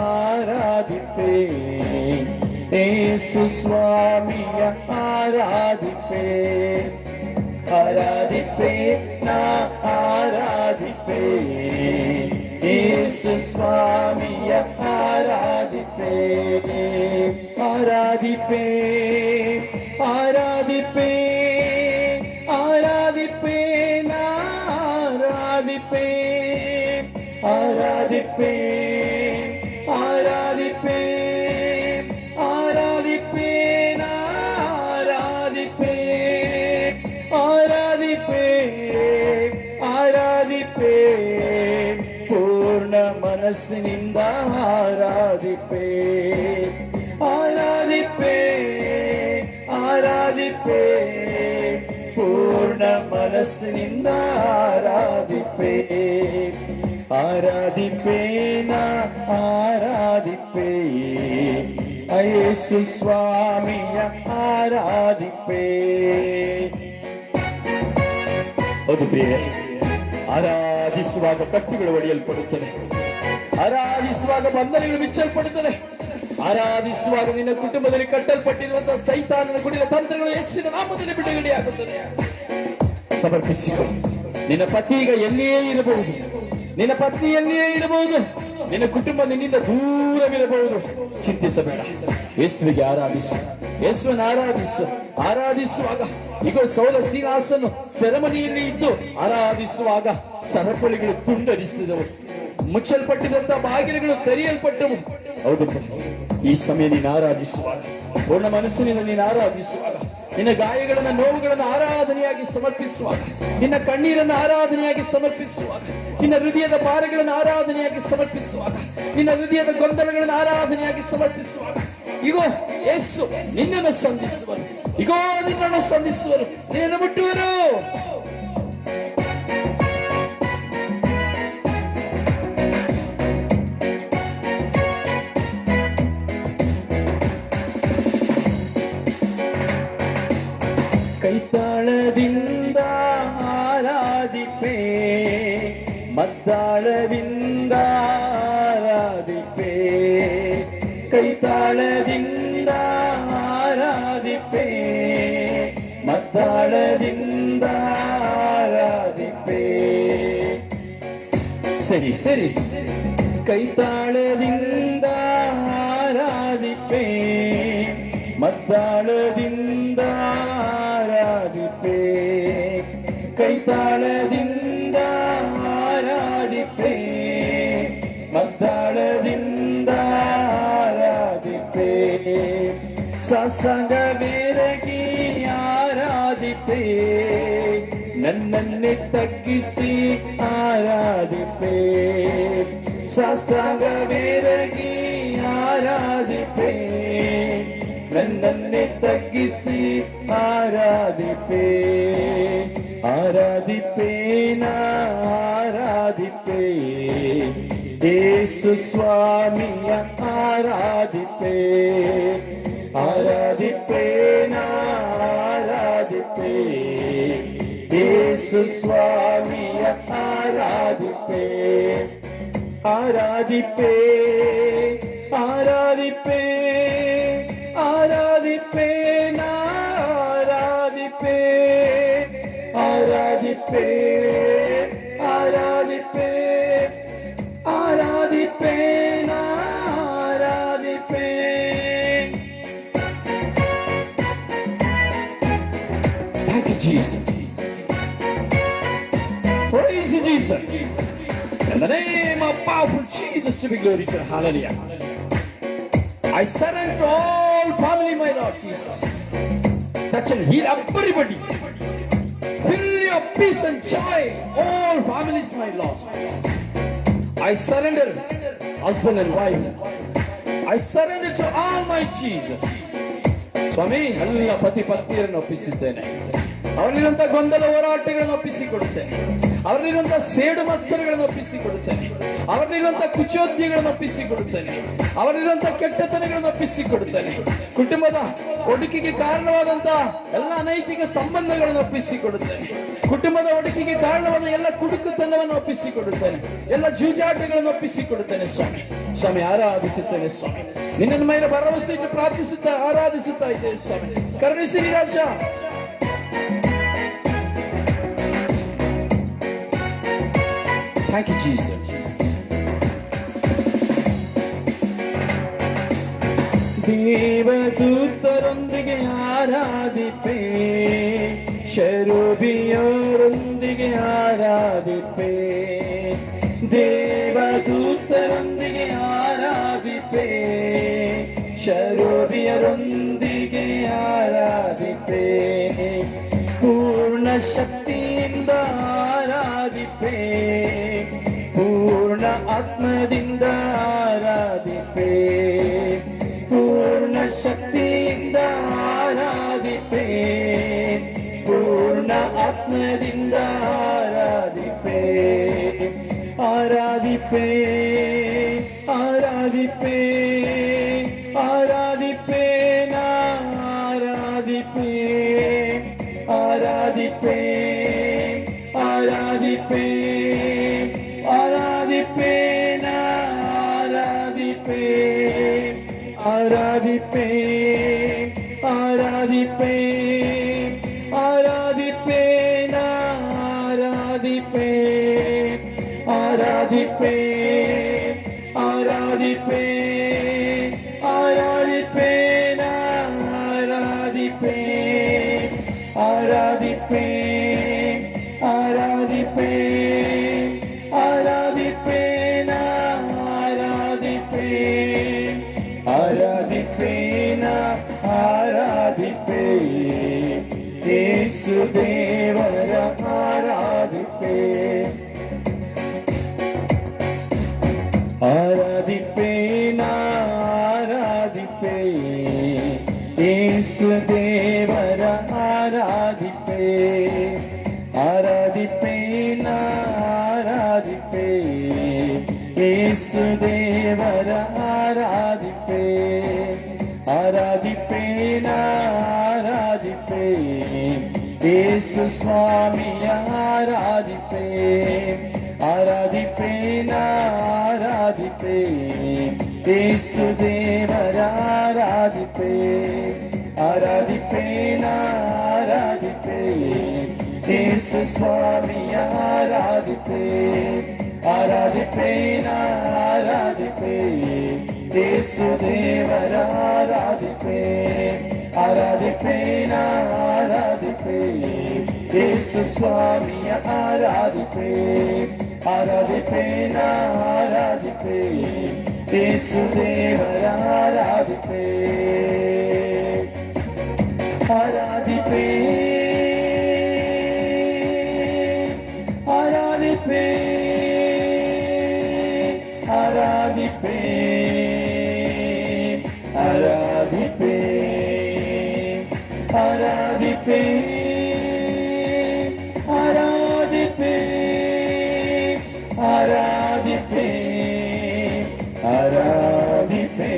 A: ಆರಾಧಿಪೇ ಯೇಸು ಸ್ವಾಮಿಯ ಆರಾಧಿಪೇ. ಆರಾಧಿಪೇ ಆರಾಧಿಪೇ ಯೇಸು ಸ್ವಾಮಿಯ ಆರಾಧಿಪೇ. ಆರಾಧಿಪೇ ಆರಾಧಿಪೇ ಆರಾಧಿಪೇ ಆರಾಧಿಪೇ ಆರಾಧಿಪೇ ಆರಾಧಿಪೇ ಆರಾಧಿಪೇ ಆರಾಧಿಪೇ ಆರಾಧಿಪೇ ಆರಾಧಿಪೇ. ಪೂರ್ಣ ಮನಸ್ಸಿನಿಂದ ಆರಾಧಿಪೇ. ಆರಾಧಿಪೇ ಆರಾಧಿಪೇ ಪೂರ್ಣ ಮನಸ್ಸಿನಿಂದ ಆರಾಧಿಪೇ. ಆರಾಧಿಪೇ ಆರಾಧಿಪೇ ಯೇಸು ಸ್ವಾಮಿಯ ಆರಾಧಿಪೇ. ಹೌದು ಪ್ರಿಯರೇ, ಆರಾಧಿಸುವಾಗ ಕಟ್ಟುಗಳು ಒಡೆಯಲ್ಪಡುತ್ತದೆ. ಆರಾಧಿಸುವಾಗ ಬಂಧನಗಳು ಬಿಚ್ಚಲ್ಪಡುತ್ತದೆ. ಆರಾಧಿಸುವಾಗ ನಿನ್ನ ಕುಟುಂಬದಲ್ಲಿ ಕಟ್ಟಲ್ಪಟ್ಟಿರುವಂತಹ ಸೈತಾನನ ಕುಡಿದ ತಂತ್ರಗಳು ಯೇಸುವಿನ ನಾಮದಲ್ಲಿ ಬಿಡುಗಡೆಯಾಗುತ್ತದೆ. ಸಮರ್ಪಿಸಿಕೊ. ನಿನ್ನ ಪತಿ ಈಗ ಎಲ್ಲಿಯೇ ಇರಬಹುದು, ನಿನ್ನ ಪತ್ನಿ ಎಲ್ಲಿಯೇ ಇರಬಹುದು, ನಿನ್ನ ಕುಟುಂಬ ನಿನ್ನಿಂದ ದೂರವಿರಬಹುದು. ಚಿಂತಿಸಬೇಡ, ಯೇಸುವಿಗೆ ಆರಾಧಿಸು, ಯೇಸುವನ್ನು ಆರಾಧಿಸು. ಆರಾಧಿಸುವಾಗ ಈಗ ಸೌಲ ಸಿಂಹಾಸನ ಸೆರೆಮನಿಯಲ್ಲಿ ಇದ್ದು ಆರಾಧಿಸುವಾಗ ಸರಪಳಿಗಳು ತುಂಡರಿಸಿದವು, ಮುಚ್ಚಲ್ಪಟ್ಟಿದಂತಹ ಬಾಗಿಲುಗಳು ತೆರೆಯಲ್ಪಟ್ಟವು. ಹೌದು, ಈ ಸಮಯ ನೀನು ಆರಾಧಿಸುವಾಗ, ಪೂರ್ಣ ಮನಸ್ಸಿನಿಂದ ನೀನು ಆರಾಧಿಸುವಾಗ, ನಿನ್ನ ಗಾಯಗಳನ್ನ ನೋವುಗಳನ್ನು ಆರಾಧನೆಯಾಗಿ ಸಮರ್ಪಿಸುವಾಗ, ನಿನ್ನ ಕಣ್ಣೀರನ್ನು ಆರಾಧನೆಯಾಗಿ ಸಮರ್ಪಿಸುವಾಗ, ನಿನ್ನ ಹೃದಯದ ಭಾರಗಳನ್ನು ಆರಾಧನೆಯಾಗಿ ಸಮರ್ಪಿಸುವಾಗ, ನಿನ್ನ ಹೃದಯದ ಗೊಂದಲಗಳನ್ನು ಆರಾಧನೆಯಾಗಿ ಸಮರ್ಪಿಸುವಾಗ, ಇಗೋ ಯೇಸು ನಿನ್ನನ್ನು ಸಂಧಿಸುವರು, ಇಗೋ ನಿನ್ನನ್ನು ಸಂಧಿಸುವರು, ನಿನ್ನನ್ನು ಮುಟ್ಟುವರು. ಕೈತಾಳದಿಂದ ಆರಾಧಿಪೇ, ಮದ್ದಾಳದಿಂದ ಆರಾಧಿಪೇ. ಕೈತಾಳದಿಂದ ಆರಾಧಿಪೇ, ಮದ್ದಾಳದಿಂದ ಆರಾಧಿಪೇ. ಸರಿ ಸರಿ. ಕೈತಾಳದಿಂದ ಆರಾಧಿಪೇ, ಮದ್ದಾಳದಿಂದ ಆರಾಧಿಪೇ. ಕೈತಾಳದಿಂದ ಆರಾಧಿಪೇ, ಮದ್ದಾಳದಿಂದ ಆರಾಧಿಪೇ. ಸಾಷ್ಟಾಂಗ ಬೇರಗಿ ಆರಾಧಿಪೇ, ನನ್ನನ್ನೇ ತಗ್ಗಿಸಿ ಆರಾಧಿಪೇ. ಸಾಷ್ಟಾಂಗ ಬೇರಗಿ ಆರಾಧಿಪೇ, ನನ್ನನ್ನೇ ತಗ್ಗಿಸಿ ಆರಾಧಿಪೇ. ಆರಾಧಿಪೇ ಆರಾಧಿಪೇ ಯೇಸು ಸ್ವಾಮಿಯ ಆರಾಧಿಪೇ. ಆರಾಧಿಪೇ ಆರಾಧಿಪೇ ಯೇಸು ಸ್ವಾಮಿಯ ಆರಾಧಿಪೇ. ஆராதிப்பே ஆராதிப்பே ஆராதிப்பே ஆராதிப்பே ஆராதிப்பே ஆராதிப்பே ஆராதிப்பே ஆராதிப்பே. Thank you, Jesus. Praise you, Jesus. In the name of powerful Jesus to be glorified. Hallelujah. I surrender to all family, my Lord Jesus. Touch and heal everybody. Fill your peace and joy, all families, my Lord. I surrender husband and wife. I surrender to all my Jesus. ಸ್ವಾಮಿ ಎಲ್ಲ ಪತಿ ಪತ್ನಿಯರನ್ನು ಒಪ್ಪಿಸಿದ್ದೇನೆ. ಅವರಲ್ಲಿರುವಂತಹ ಗೊಂದಲ ಹೋರಾಟಗಳನ್ನು ಒಪ್ಪಿಸಿಕೊಡುತ್ತೇನೆ. ಅವರಲ್ಲಿರುವಂತಹ ಸೇಡು ಮತ್ಸರಗಳನ್ನು ಒಪ್ಪಿಸಿಕೊಡುತ್ತೇನೆ. ಅವರಲ್ಲಿರುವಂತಹ ಕುಚೋದ್ಯಗಳನ್ನು ಒಪ್ಪಿಸಿಕೊಡುತ್ತೇನೆ. ಅವರಲ್ಲಿರುವಂತಹ ಕೆಟ್ಟತನಗಳನ್ನು ಒಪ್ಪಿಸಿಕೊಡುತ್ತೇನೆ. ಕುಟುಂಬದ ಒಡುಕಿಗೆ ಕಾರಣವಾದಂತಹ ಎಲ್ಲ ಅನೈತಿಕ ಸಂಬಂಧಗಳನ್ನು ಒಪ್ಪಿಸಿಕೊಡುತ್ತೇನೆ. ಕುಟುಂಬದ ಒಡುಕಿಗೆ ಕಾರಣವಾದ ಎಲ್ಲ ಕುಡುಕುತನವನ್ನು ಒಪ್ಪಿಸಿಕೊಡುತ್ತೇನೆ. ಎಲ್ಲ ಜೂಜಾಟಗಳನ್ನು ಒಪ್ಪಿಸಿಕೊಡುತ್ತೇನೆ ಸ್ವಾಮಿ. ಸ್ವಾಮಿ ಆರಾಧಿಸುತ್ತೇನೆ ಸ್ವಾಮಿ. ನಿನ್ನ ಮೇಲೆ ಭರವಸೆ ಇಟ್ಟು ಪ್ರಾರ್ಥಿಸುತ್ತಾ ಆರಾಧಿಸುತ್ತಾ ಇದ್ದೇವೆ ಸ್ವಾಮಿ. ಕರುಣಿಸಿರಿ ರಾಜ. Thank you, Jesus. ದೇವದೂತರೊಂದಿಗೆ ಆರಾಧಿಪೆ, ಶರೂಬಿಯರೊಂದಿಗೆ ಆರಾಧಿಪೆ. ದೇವದೂತರೊಂದಿಗೆ ಆರಾಧಿಪೆ, ಶರೂಬಿಯರೊಂದಿಗೆ ಆರಾಧಿಪೆ. ಪೂರ್ಣ ಶಕ್ತಿಯಿಂದ ಆರಾಧಿಪೆ, ಪೂರ್ಣ ಆತ್ಮದಿಂದ ಆರಾಧಿಪೆ. ಪೂರ್ಣ ಶಕ್ತಿಯಿಂದ ಆರಾಧಿಪೆ, ಪೂರ್ಣ ಆತ್ಮದಿಂದ ಆರಾಧಿಪೆ. ಆರಾಧಿಪೆ ಆರಾಧಿಪೆ ಆರಾಧಿಪೆ ಆರಾಧಿಪೆ ಆರಾಧಿಪೆ ಆರಾಧಿಪೆ ಆರಾಧಿಪೆ ಆರಾಧಿಪೆ ಆರಾಧಿಪೆ ಆರಾಧಿಪೆ ಆರಾಧಿಪೆ ಆರಾಧಿಪೆ ಆರಾಧಿಪೆ ಆರಾಧಿಪೆ ಆರಾಧಿಪೆ ಆರಾಧಿಪೆ ಆರಾಧಿಪೆ ಆರಾಧಿಪೆ ಯೇಸು ದೇವರ ಆರಾಧಿಪೆ ಆರಾಧಿಪೆ ಆರಾಧಿಪೆ ಯೇಸು ದೇವರ ಆರಾಧಿಪೆ ಆರಾಧಿಪೆ ಆರಾಧಿಪೆ ಯೇಸು ದೇವರ ಆರಾಧಿಪೆ ಆರಾಧಿಪೆ ಆರಾಧಿಪೆ ಯೇಸು ಸ್ವಾಮಿಯ ಆರಾಧಿಪೆ ಆರಾಧಿಪೆ ಆರಾಧಿಪೆ ಯೇಸು ದೇವರ ಆರಾಧಿಪೆ ಆರಾಧಿಪೆ ಆರಾಧಿಪೆ ಯೇಸು ಸ್ವಾಮಿಯ ಆರಾಧಿಪೆ ಆರಾಧಿಪೆ ಆರಾಧಿಪೆ ಯೇಸು ದೇವರ ಆರಾಧಿಪೆ ಆರಾಧಿಪೆ ಆರಾಧಿಪೆ ಯೇಸು ಸ್ವಾಮಿಯ ಆರಾಧಿಪೆ ಆರಾಧಿಪೆ ಆರಾಧಿಪೆ ಯೇಸು ದೇವರ ಆರಾಧಿಪೆ ಆರಾಧಿಪೆ ಆರಾಧಿಪೆ ಆರಾಧಿಪೆ ಆರಾಧಿಪೆ ಆರಾಧಿಪೆ ಆರಾಧಿಪೆ ಆರಾಧಿಪೆ ಆರಾಧಿಪೆ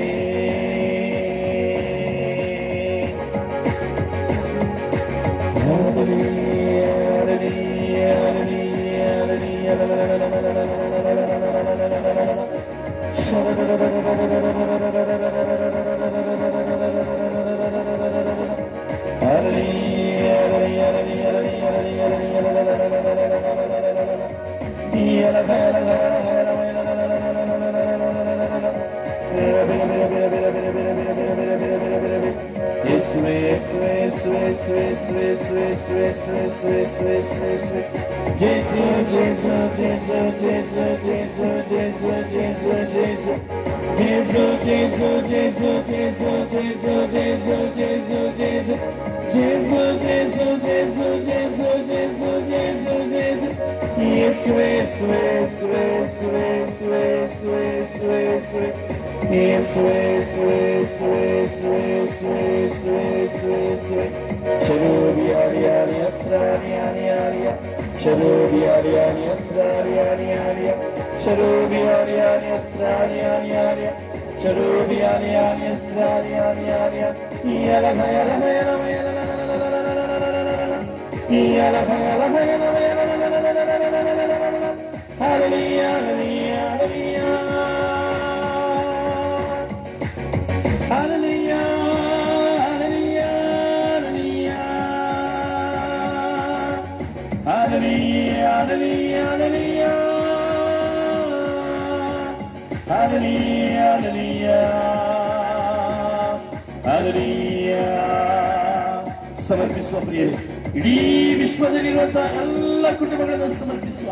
A: ಸಮರ್ಪಿಸುವ ಪ್ರಿಯರೇ, ಇಡೀ ವಿಶ್ವದಲ್ಲಿರುವಂತಹ ಎಲ್ಲ ಕುಟುಂಬಗಳನ್ನು ಸಮರ್ಪಿಸುವ,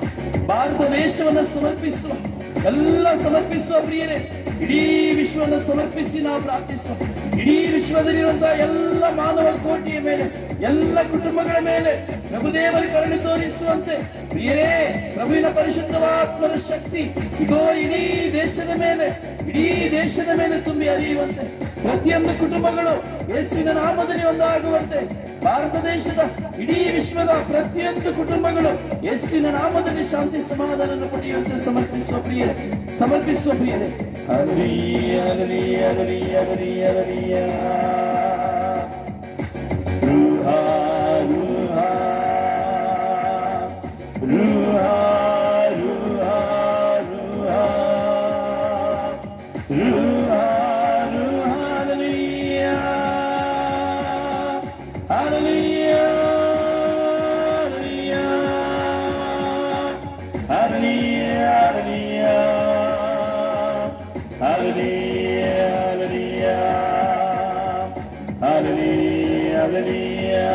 A: ಭಾರತ ದೇಶವನ್ನು ಸಮರ್ಪಿಸುವ, ಎಲ್ಲ ಸಮರ್ಪಿಸುವ ಪ್ರಿಯರೇ, ಇಡೀ ವಿಶ್ವವನ್ನು ಸಮರ್ಪಿಸಿ ನಾವು ಪ್ರಾರ್ಥಿಸುವ. ಇಡೀ ವಿಶ್ವದಲ್ಲಿರುವಂತಹ ಎಲ್ಲ ಮಾನವ ಕೋಟಿಯ ಮೇಲೆ, ಎಲ್ಲ ಕುಟುಂಬಗಳ ಮೇಲೆ ಪ್ರಭುದೇವರ ಕರುಣೆ ತೋರಿಸುವಂತೆ ಪ್ರಿಯರೇ, ಪ್ರಭುವಿನ ಪರಿಶುದ್ಧವಾತ್ಮನ ಶಕ್ತಿ ಇದೋ ಇಡೀ ದೇಶದ ಮೇಲೆ ತುಂಬಿ ಹರಿಯುವಂತೆ, ಪ್ರತಿಯೊಂದು ಕುಟುಂಬಗಳು ಯೇಸುವಿನ ನಾಮದಲ್ಲಿ ಒಂದಾಗುವಂತೆ, ಭಾರತ ದೇಶದ ಇಡೀ ವಿಶ್ವದ ಪ್ರತಿಯೊಂದು ಕುಟುಂಬಗಳು ಯೇಸುವಿನ ನಾಮದಲ್ಲಿ ಶಾಂತಿ ಸಮಾಧಾನ ಪಡೆಯುವಂತೆ ಸಮರ್ಪಿಸುವ ಪ್ರಿಯರೇ. Hallelujah, hallelujah, hallelujah, hallelujah, hallelujah. Ruha, ruha, ruha, ruha, ruha, ruha, ruha, hallelujah, hallelujah, hallelujah, hallelujah, hallelujah.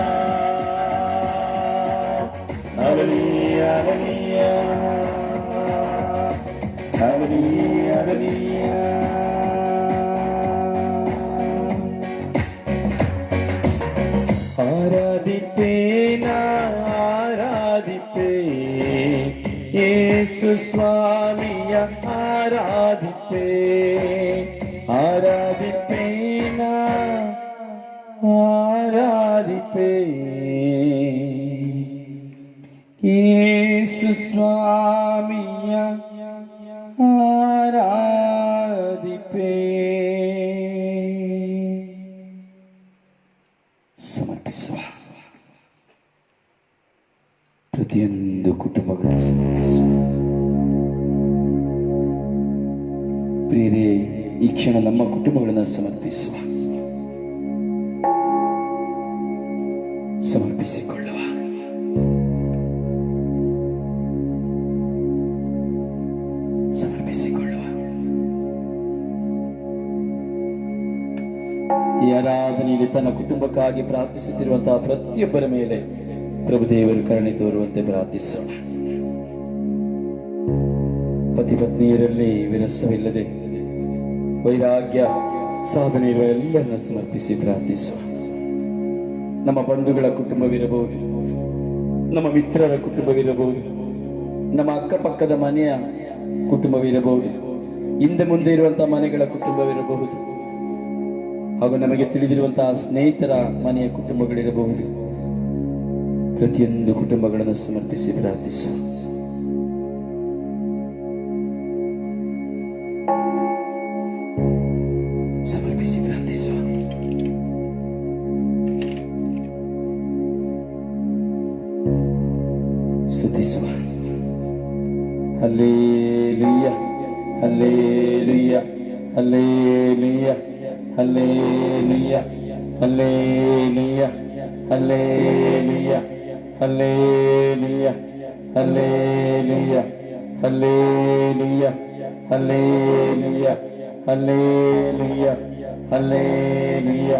A: ಆರಾಧಿಪೇ ಯೇಸು ಸ್ವಾಮಿಯ ಆರಾಧಿಪೇ ಯೇಸು ಸ್ವಾಮಿಯ ಆರಾಧಿಪೇ. ಸಮರ್ಪಿಸುವ ಪ್ರತಿಯೊಂದು ಕುಟುಂಬಗಳನ್ನು ಸಮರ್ಪಿಸುವ ಪ್ರಿಯರೇ. ಈ ಕ್ಷಣ ನಮ್ಮ ಕುಟುಂಬಗಳನ್ನು ಸಮರ್ಪಿಸಿಕೊಳ್ಳುವ. ಈ ಆರಾಧನೆಯಲ್ಲಿ ತನ್ನ ಕುಟುಂಬಕ್ಕಾಗಿ ಪ್ರಾರ್ಥಿಸುತ್ತಿರುವಂತಹ ಪ್ರತಿಯೊಬ್ಬರ ಮೇಲೆ ಪ್ರಭುದೇವರು ಕರುಣೆ ತೋರುವಂತೆ ಪ್ರಾರ್ಥಿಸೋಣ. ಪತಿ ಪತ್ನಿಯರಲ್ಲಿ ವಿರಸವಿಲ್ಲದೆ ವೈರಾಗ್ಯ ಸಾಧನೆ ಇರುವ ಎಲ್ಲರನ್ನ ಸಮರ್ಪಿಸಿ ಪ್ರಾರ್ಥಿಸುವ. ನಮ್ಮ ಬಂಧುಗಳ ಕುಟುಂಬವಿರಬಹುದು, ನಮ್ಮ ಮಿತ್ರರ ಕುಟುಂಬವಿರಬಹುದು, ನಮ್ಮ ಅಕ್ಕಪಕ್ಕದ ಮನೆಯ ಕುಟುಂಬವಿರಬಹುದು, ಹಿಂದೆ ಮುಂದೆ ಇರುವಂತಹ ಮನೆಗಳ ಕುಟುಂಬವಿರಬಹುದು, ಹಾಗೂ ನಮಗೆ ತಿಳಿದಿರುವಂತಹ ಸ್ನೇಹಿತರ ಮನೆಯ ಕುಟುಂಬಗಳಿರಬಹುದು. ಪ್ರತಿಯೊಂದು ಕುಟುಂಬಗಳನ್ನು ಸಮರ್ಪಿಸಿ ಪ್ರಾರ್ಥಿಸುವ. ಸ್ತುತಿಸುವ. Hallelujah, hallelujah, hallelujah, hallelujah, hallelujah, hallelujah, hallelujah, hallelujah, hallelujah, hallelujah, hallelujah, hallelujah,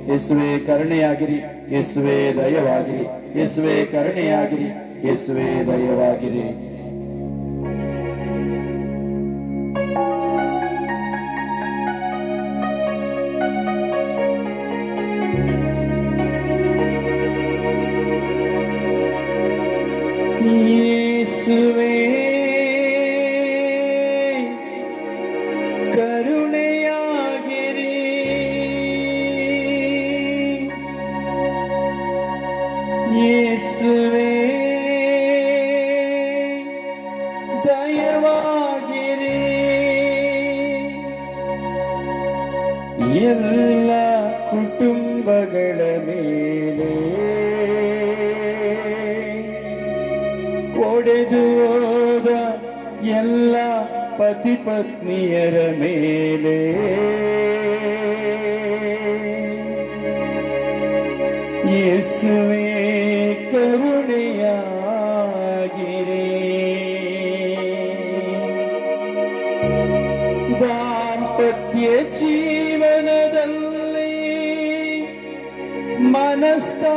A: ಯೇಸುವೆ ಕರುಣೆಯಾಗಿರಿ, ಯೇಸುವೆ ದಯವಾಗಿರಿ, ಯೇಸುವೆ ಕರುಣೆಯಾಗಿರಿ, ಯೇಸುವೆ ದಯವಾಗಿರಿ. ಯೇಸುವೆ ಕರುಣೆಯಾಗಿರಿ, ಯೇಸುವೆ ದಯವಾಗಿರಿ, ಎಲ್ಲ ಕುಟುಂಬಗಳ ಮೇಲೆ ಒಡೆದು ಹೋದ ಎಲ್ಲ ಪತಿ ಪತ್ನಿಯರ ಮೇಲೆ ಯೇಸುವೆ ಕರುಣೆಯಾಗಿರಿ. ದಾಂಪತ್ಯ ಜೀವನದಲ್ಲಿ ಮನಸ್ತಾಪಗಳಿಂದಿರುವ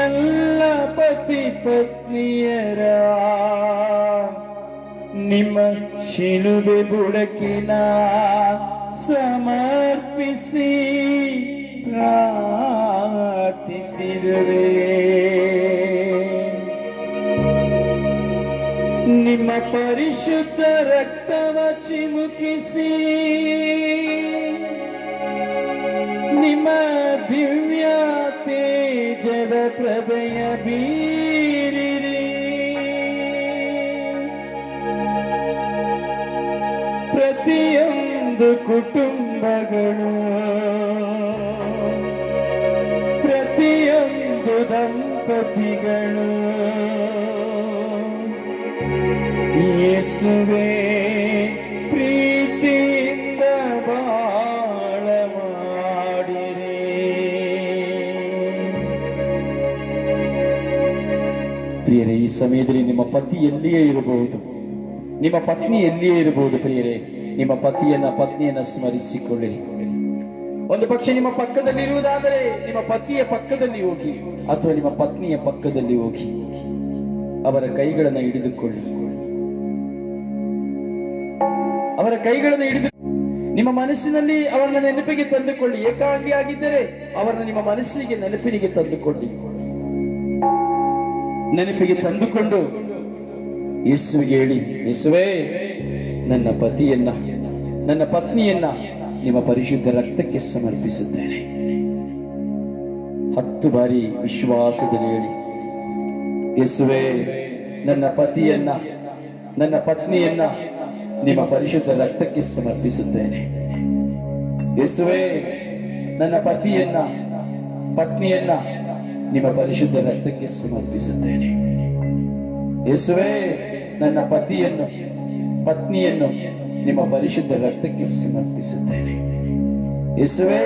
A: ಎಲ್ಲ ಪತಿ ಪತ್ನಿಯರ ನಿಮ್ಮ ಶಿಲುಬೆ ಬುಡಕಿನ ಸಮರ್ಪಿಸಿ ಪ್ರಾರ್ಥಿಸಿರುವೆ. ನಿಮ್ಮ ಪರಿಶುದ್ಧ ರಕ್ತವ ಚಿಮುಕಿಸಿ ನಿಮ್ಮ ದಿವ್ಯ ತೇಜದ ಪ್ರಭೆಯ ಬೀರಿರಿ. ಪ್ರತಿಯೊಂದು ಕುಟುಂಬಗಳು, ಪ್ರತಿಯೊಂದು ದಂಪತಿಗಳು ಯೇಸುವೆ ಪ್ರೀತಿಯಿಂದ ಬಾಳ ಮಾಡಿರಿ. ಪ್ರಿಯರೇ, ಈ ಸಮಯದಲ್ಲಿ ನಿಮ್ಮ ಪತಿ ಎಲ್ಲಿಯೇ ಇರಬಹುದು, ನಿಮ್ಮ ಪತ್ನಿ ಎಲ್ಲಿಯೇ ಇರಬಹುದು. ಪ್ರಿಯರೇ, ನಿಮ್ಮ ಪತ್ನಿಯನ್ನ ಸ್ಮರಿಸಿಕೊಳ್ಳಿ. ಒಂದು ಪಕ್ಷ ನಿಮ್ಮ ಪಕ್ಕದಲ್ಲಿ ಇರುವುದಾದರೆ ನಿಮ್ಮ ಪತಿಯ ಪಕ್ಕದಲ್ಲಿ ಹೋಗಿ ಅಥವಾ ನಿಮ್ಮ ಪತ್ನಿಯ ಪಕ್ಕದಲ್ಲಿ ಹೋಗಿ ಅವರ ಕೈಗಳನ್ನು ಹಿಡಿದುಕೊಳ್ಳಿ. ಅವರ ಕೈಗಳನ್ನು ಹಿಡಿದು ನಿಮ್ಮ ಮನಸ್ಸಿನಲ್ಲಿ ಅವರನ್ನ ನೆನಪಿಗೆ ತಂದುಕೊಳ್ಳಿ. ಏಕಾಂಗಿಯಾಗಿದ್ದರೆ ಅವರನ್ನು ನಿಮ್ಮ ಮನಸ್ಸಿಗೆ ನೆನಪಿನಿಗೆ ತಂದುಕೊಳ್ಳಿ. ನೆನಪಿಗೆ ತಂದುಕೊಂಡು ಯೇಸುವಿಗೆ ಹೇಳಿ, ಯೇಸುವೇ ನನ್ನ ಪತಿಯನ್ನ ನನ್ನ ಪತ್ನಿಯನ್ನ ನಿಮ್ಮ ಪರಿಶುದ್ಧ ರಕ್ತಕ್ಕೆ ಸಮರ್ಪಿಸುತ್ತೇನೆ. 10 ಬಾರಿ ವಿಶ್ವಾಸದಲ್ಲಿ ಹೇಳಿ, ಯೇಸುವೇ ನನ್ನ ಪತಿಯನ್ನ ನನ್ನ ಪತ್ನಿಯನ್ನ ನಿಮ್ಮ ಪರಿಶುದ್ಧ ರಕ್ತಕ್ಕೆ ಸಮರ್ಪಿಸುತ್ತೇನೆ. ಯೇಸುವೇ ನನ್ನ ಪತ್ನಿಯನ್ನ ನಿಮ್ಮ ಪರಿಶುದ್ಧ ರಕ್ತಕ್ಕೆ ಸಮರ್ಪಿಸುತ್ತೇನೆ. ಯೇಸುವೇ ನನ್ನ ಪತ್ನಿಯನ್ನು ನಿಮ್ಮ ಪರಿಶುದ್ಧ ರಕ್ತಕ್ಕೆ ಸಮರ್ಪಿಸುತ್ತೇನೆ. ಯೇಸುವೇ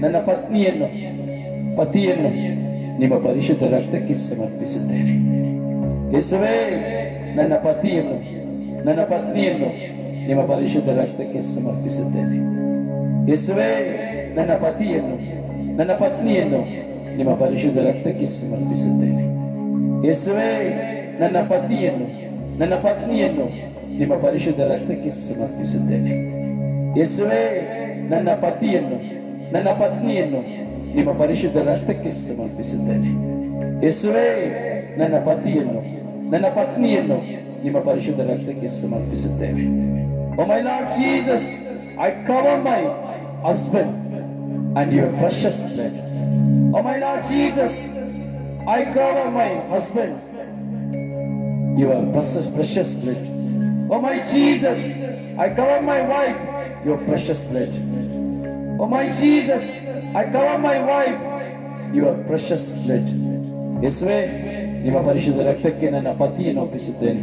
A: ನನ್ನ ಪತಿಯನ್ನು ನಿಮ್ಮ ಪರಿಶುದ್ಧ ರಕ್ತಕ್ಕೆ ಸಮರ್ಪಿಸುತ್ತೇನೆ. ಯೇಸುವೇ ನನ್ನ ಪತ್ನಿಯನ್ನು ನಿಮ್ಮ ಪರಿಶುದ್ಧ ರಕ್ತಕ್ಕೆ ಸಮರ್ಪಿಸುತ್ತೇನೆ. ಯೇಸುವೇ ನನ್ನ ಪತ್ನಿಯನ್ನು ನಿಮ್ಮ ಪರಿಶುದ್ಧ ರಕ್ತಕ್ಕೆ ಸಮರ್ಪಿಸುತ್ತೇನೆ. ಯೇಸುವೇ ನನ್ನ ಪತ್ನಿಯನ್ನು ನಿಮ್ಮ ಪರಿಶುದ್ಧ ರಕ್ತಕ್ಕೆ ಸಮರ್ಪಿಸುತ್ತೇನೆ. ಯೇಸುವೇ ನನ್ನ ಪತ್ನಿಯನ್ನು ನಿಮ್ಮ ಪರಿಶುದ್ಧ ರಕ್ತಕ್ಕೆ ಸಮರ್ಪಿಸುತ್ತೇನೆ. ಯೇಸುವೇ ನನ್ನ ಪತ್ನಿಯನ್ನು ನಿಮ್ಮ ಪರಿಶುದ್ಧ ರಕ್ತಕ್ಕೆ ಸಮರ್ಪಿಸುತ್ತೇವೆ. Oh my Lord Jesus, I cover my husband and your precious blood. Oh my Lord Jesus, I cover my husband, your precious blood. Oh my Jesus, I cover my wife, your precious blood. Oh my Jesus, I cover my wife, your precious blood. ಯೇಸುವೇ ನಿಮ್ಮ ಪರಿಶುದ್ಧ ರಕ್ತಕ್ಕೆ ನನ್ನ ಪತಿಯನ್ನು ಒಪ್ಪಿಸುತ್ತೇನೆ.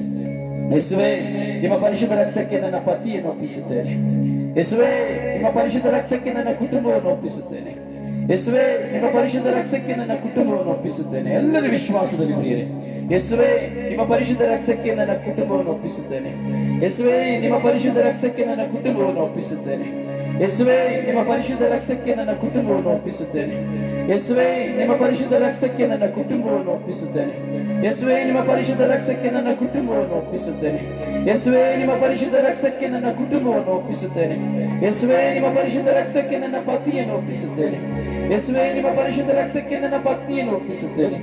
A: ಯೇಸುವೇ ನಿಮ್ಮ ಪರಿಶುದ್ಧ ರಕ್ತಕ್ಕೆ ನನ್ನ ಪತಿಯನ್ನು ಒಪ್ಪಿಸುತ್ತೇನೆ. ಯೇಸುವೇ ನಿಮ್ಮ ಪರಿಶುದ್ಧ ರಕ್ತಕ್ಕೆ ನನ್ನ ಕುಟುಂಬವನ್ನು ಒಪ್ಪಿಸುತ್ತೇನೆ. ಯೇಸುವೇ ನಿಮ್ಮ ಪರಿಶುದ್ಧ ರಕ್ತಕ್ಕೆ ನನ್ನ ಕುಟುಂಬವನ್ನು ಒಪ್ಪಿಸುತ್ತೇನೆ. ಎಲ್ಲರ ವಿಶ್ವಾಸದಲ್ಲಿ ಪ್ರಿಯರೇ, ಯೇಸುವೇ ನಿಮ್ಮ ಪರಿಶುದ್ಧ ರಕ್ತಕ್ಕೆ ನನ್ನ ಕುಟುಂಬವನ್ನು ಒಪ್ಪಿಸುತ್ತೇನೆ. ಯೇಸುವೇ ನಿಮ್ಮ ಪರಿಶುದ್ಧ ರಕ್ತಕ್ಕೆ ನನ್ನ ಕುಟುಂಬವನ್ನು ಒಪ್ಪಿಸುತ್ತೇನೆ. ಯೇಸುವೇ ನಿಮ್ಮ ಪರಿಶುದ್ಧ ರಕ್ತಕ್ಕೆ ನನ್ನ ಕುಟುಂಬವನ್ನು ಒಪ್ಪಿಸುತ್ತೇನೆ. ಯೇಸುವೇ ನಿಮ್ಮ ಪರಿಶುದ್ಧ ರಕ್ತಕ್ಕೆ ನನ್ನ ಕುಟುಂಬವನ್ನು ಒಪ್ಪಿಸುತ್ತೇನೆ. ಯೇಸುವೇ ನಿಮ್ಮ ಪರಿಶುದ್ಧ ರಕ್ತಕ್ಕೆ ನನ್ನ ಕುಟುಂಬವನ್ನು ಒಪ್ಪಿಸುತ್ತೇನೆ. ಯೇಸುವೇ ನಿಮ್ಮ ಪರಿಶುದ್ಧ ರಕ್ತಕ್ಕೆ ನನ್ನ ಕುಟುಂಬವನ್ನು ಒಪ್ಪಿಸುತ್ತೇನೆ. ಯೇಸುವೇ ನಿಮ್ಮ ಪರಿಶುದ್ಧ ರಕ್ತಕ್ಕೆ ನನ್ನ ಪತಿಯನ್ನು ಒಪ್ಪಿಸುತ್ತೇನೆ. ಯೇಸುವೇ ನಿಮ್ಮ ಪರಿಶುದ್ಧ ರಕ್ತಕ್ಕೆ ನನ್ನ ಪತ್ನಿಯನ್ನು ಒಪ್ಪಿಸುತ್ತೇನೆ.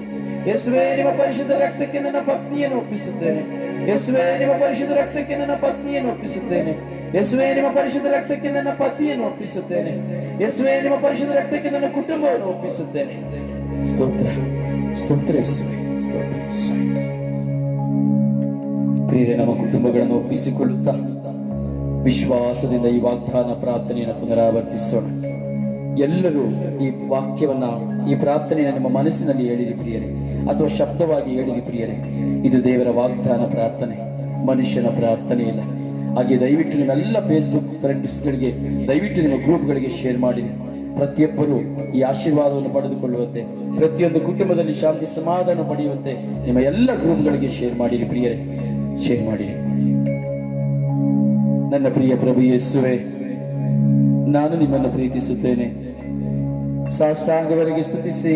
A: ಯೇಸುವೇ ನಿಮ್ಮ ಪರಿಶುದ್ಧ ರಕ್ತಕ್ಕೆ ನನ್ನ ಪತ್ನಿಯನ್ನು ಒಪ್ಪಿಸುತ್ತೇನೆ. ಯೇಸುವೇ ನಿಮ್ಮ ಪರಿಶುದ್ಧ ರಕ್ತಕ್ಕೆ ನನ್ನ ಪತ್ನಿಯನ್ನು ಒಪ್ಪಿಸುತ್ತೇನೆ. ಯೇಸುವೇ ನಿಮ್ಮ ಪರಿಶುದ್ಧ ರಕ್ತಕ್ಕೆ ನನ್ನ ಪತಿಯನ್ನು ಒಪ್ಪಿಸುತ್ತೇನೆ. ಯೇಸುವೇ ನಿಮ್ಮ ಪರಿಶುದ್ಧ ರಕ್ತಕ್ಕೆ ನನ್ನ ಕುಟುಂಬವನ್ನು ಒಪ್ಪಿಸುತ್ತೇನೆ. ಸ್ತೋತ್ರ ಸ್ತೋತ್ರ ಯೇಸುವೇ, ಸ್ತೋತ್ರ ಯೇಸುವೇ. ಪ್ರಿಯರೇ, ನಮ್ಮ ಕುಟುಂಬಗಳನ್ನು ಒಪ್ಪಿಸಿಕೊಳ್ಳುತ್ತಾ ವಿಶ್ವಾಸದಿಂದ ಈ ವಾಗ್ದಾನ ಪ್ರಾರ್ಥನೆಯನ್ನು ಪುನರಾವರ್ತಿಸೋಣ. ಎಲ್ಲರೂ ಈ ವಾಕ್ಯವನ್ನ, ಈ ಪ್ರಾರ್ಥನೆಯನ್ನು ನಿಮ್ಮ ಮನಸ್ಸಿನಲ್ಲಿ ಹೇಳಿರಿ ಪ್ರಿಯರೇ, ಅಥವಾ ಶಬ್ದವಾಗಿ ಹೇಳಿರಿ ಪ್ರಿಯರೇ. ಇದು ದೇವರ ವಾಗ್ದಾನ ಪ್ರಾರ್ಥನೆ, ಮನುಷ್ಯನ ಪ್ರಾರ್ಥನೆ ಇಲ್ಲ. ಹಾಗೆ ದಯವಿಟ್ಟು ನಿಮ್ಮೆಲ್ಲ ಫೇಸ್ಬುಕ್ ಫ್ರೆಂಡ್ಸ್ಗಳಿಗೆ, ದಯವಿಟ್ಟು ನಿಮ್ಮ ಗ್ರೂಪ್ಗಳಿಗೆ ಶೇರ್ ಮಾಡಿರಿ. ಪ್ರತಿಯೊಬ್ಬರು ಈ ಆಶೀರ್ವಾದವನ್ನು ಪಡೆದುಕೊಳ್ಳುವಂತೆ, ಪ್ರತಿಯೊಂದು ಕುಟುಂಬದಲ್ಲಿ ಶಾಂತಿ ಸಮಾಧಾನ ಪಡೆಯುವಂತೆ ನಿಮ್ಮ ಎಲ್ಲ ಗ್ರೂಪ್ಗಳಿಗೆ ಶೇರ್ ಮಾಡಿರಿ ಪ್ರಿಯರೇ, ಶೇರ್ ಮಾಡಿರಿ. ನನ್ನ ಪ್ರಿಯ ಪ್ರಭು ಯೇಸುವೇ, ನಾನು ನಿಮ್ಮನ್ನು ಪ್ರೀತಿಸುತ್ತೇನೆ. ಸಾಷ್ಟಾಂಗವರೆಗೆ ಸ್ತುತಿಸಿ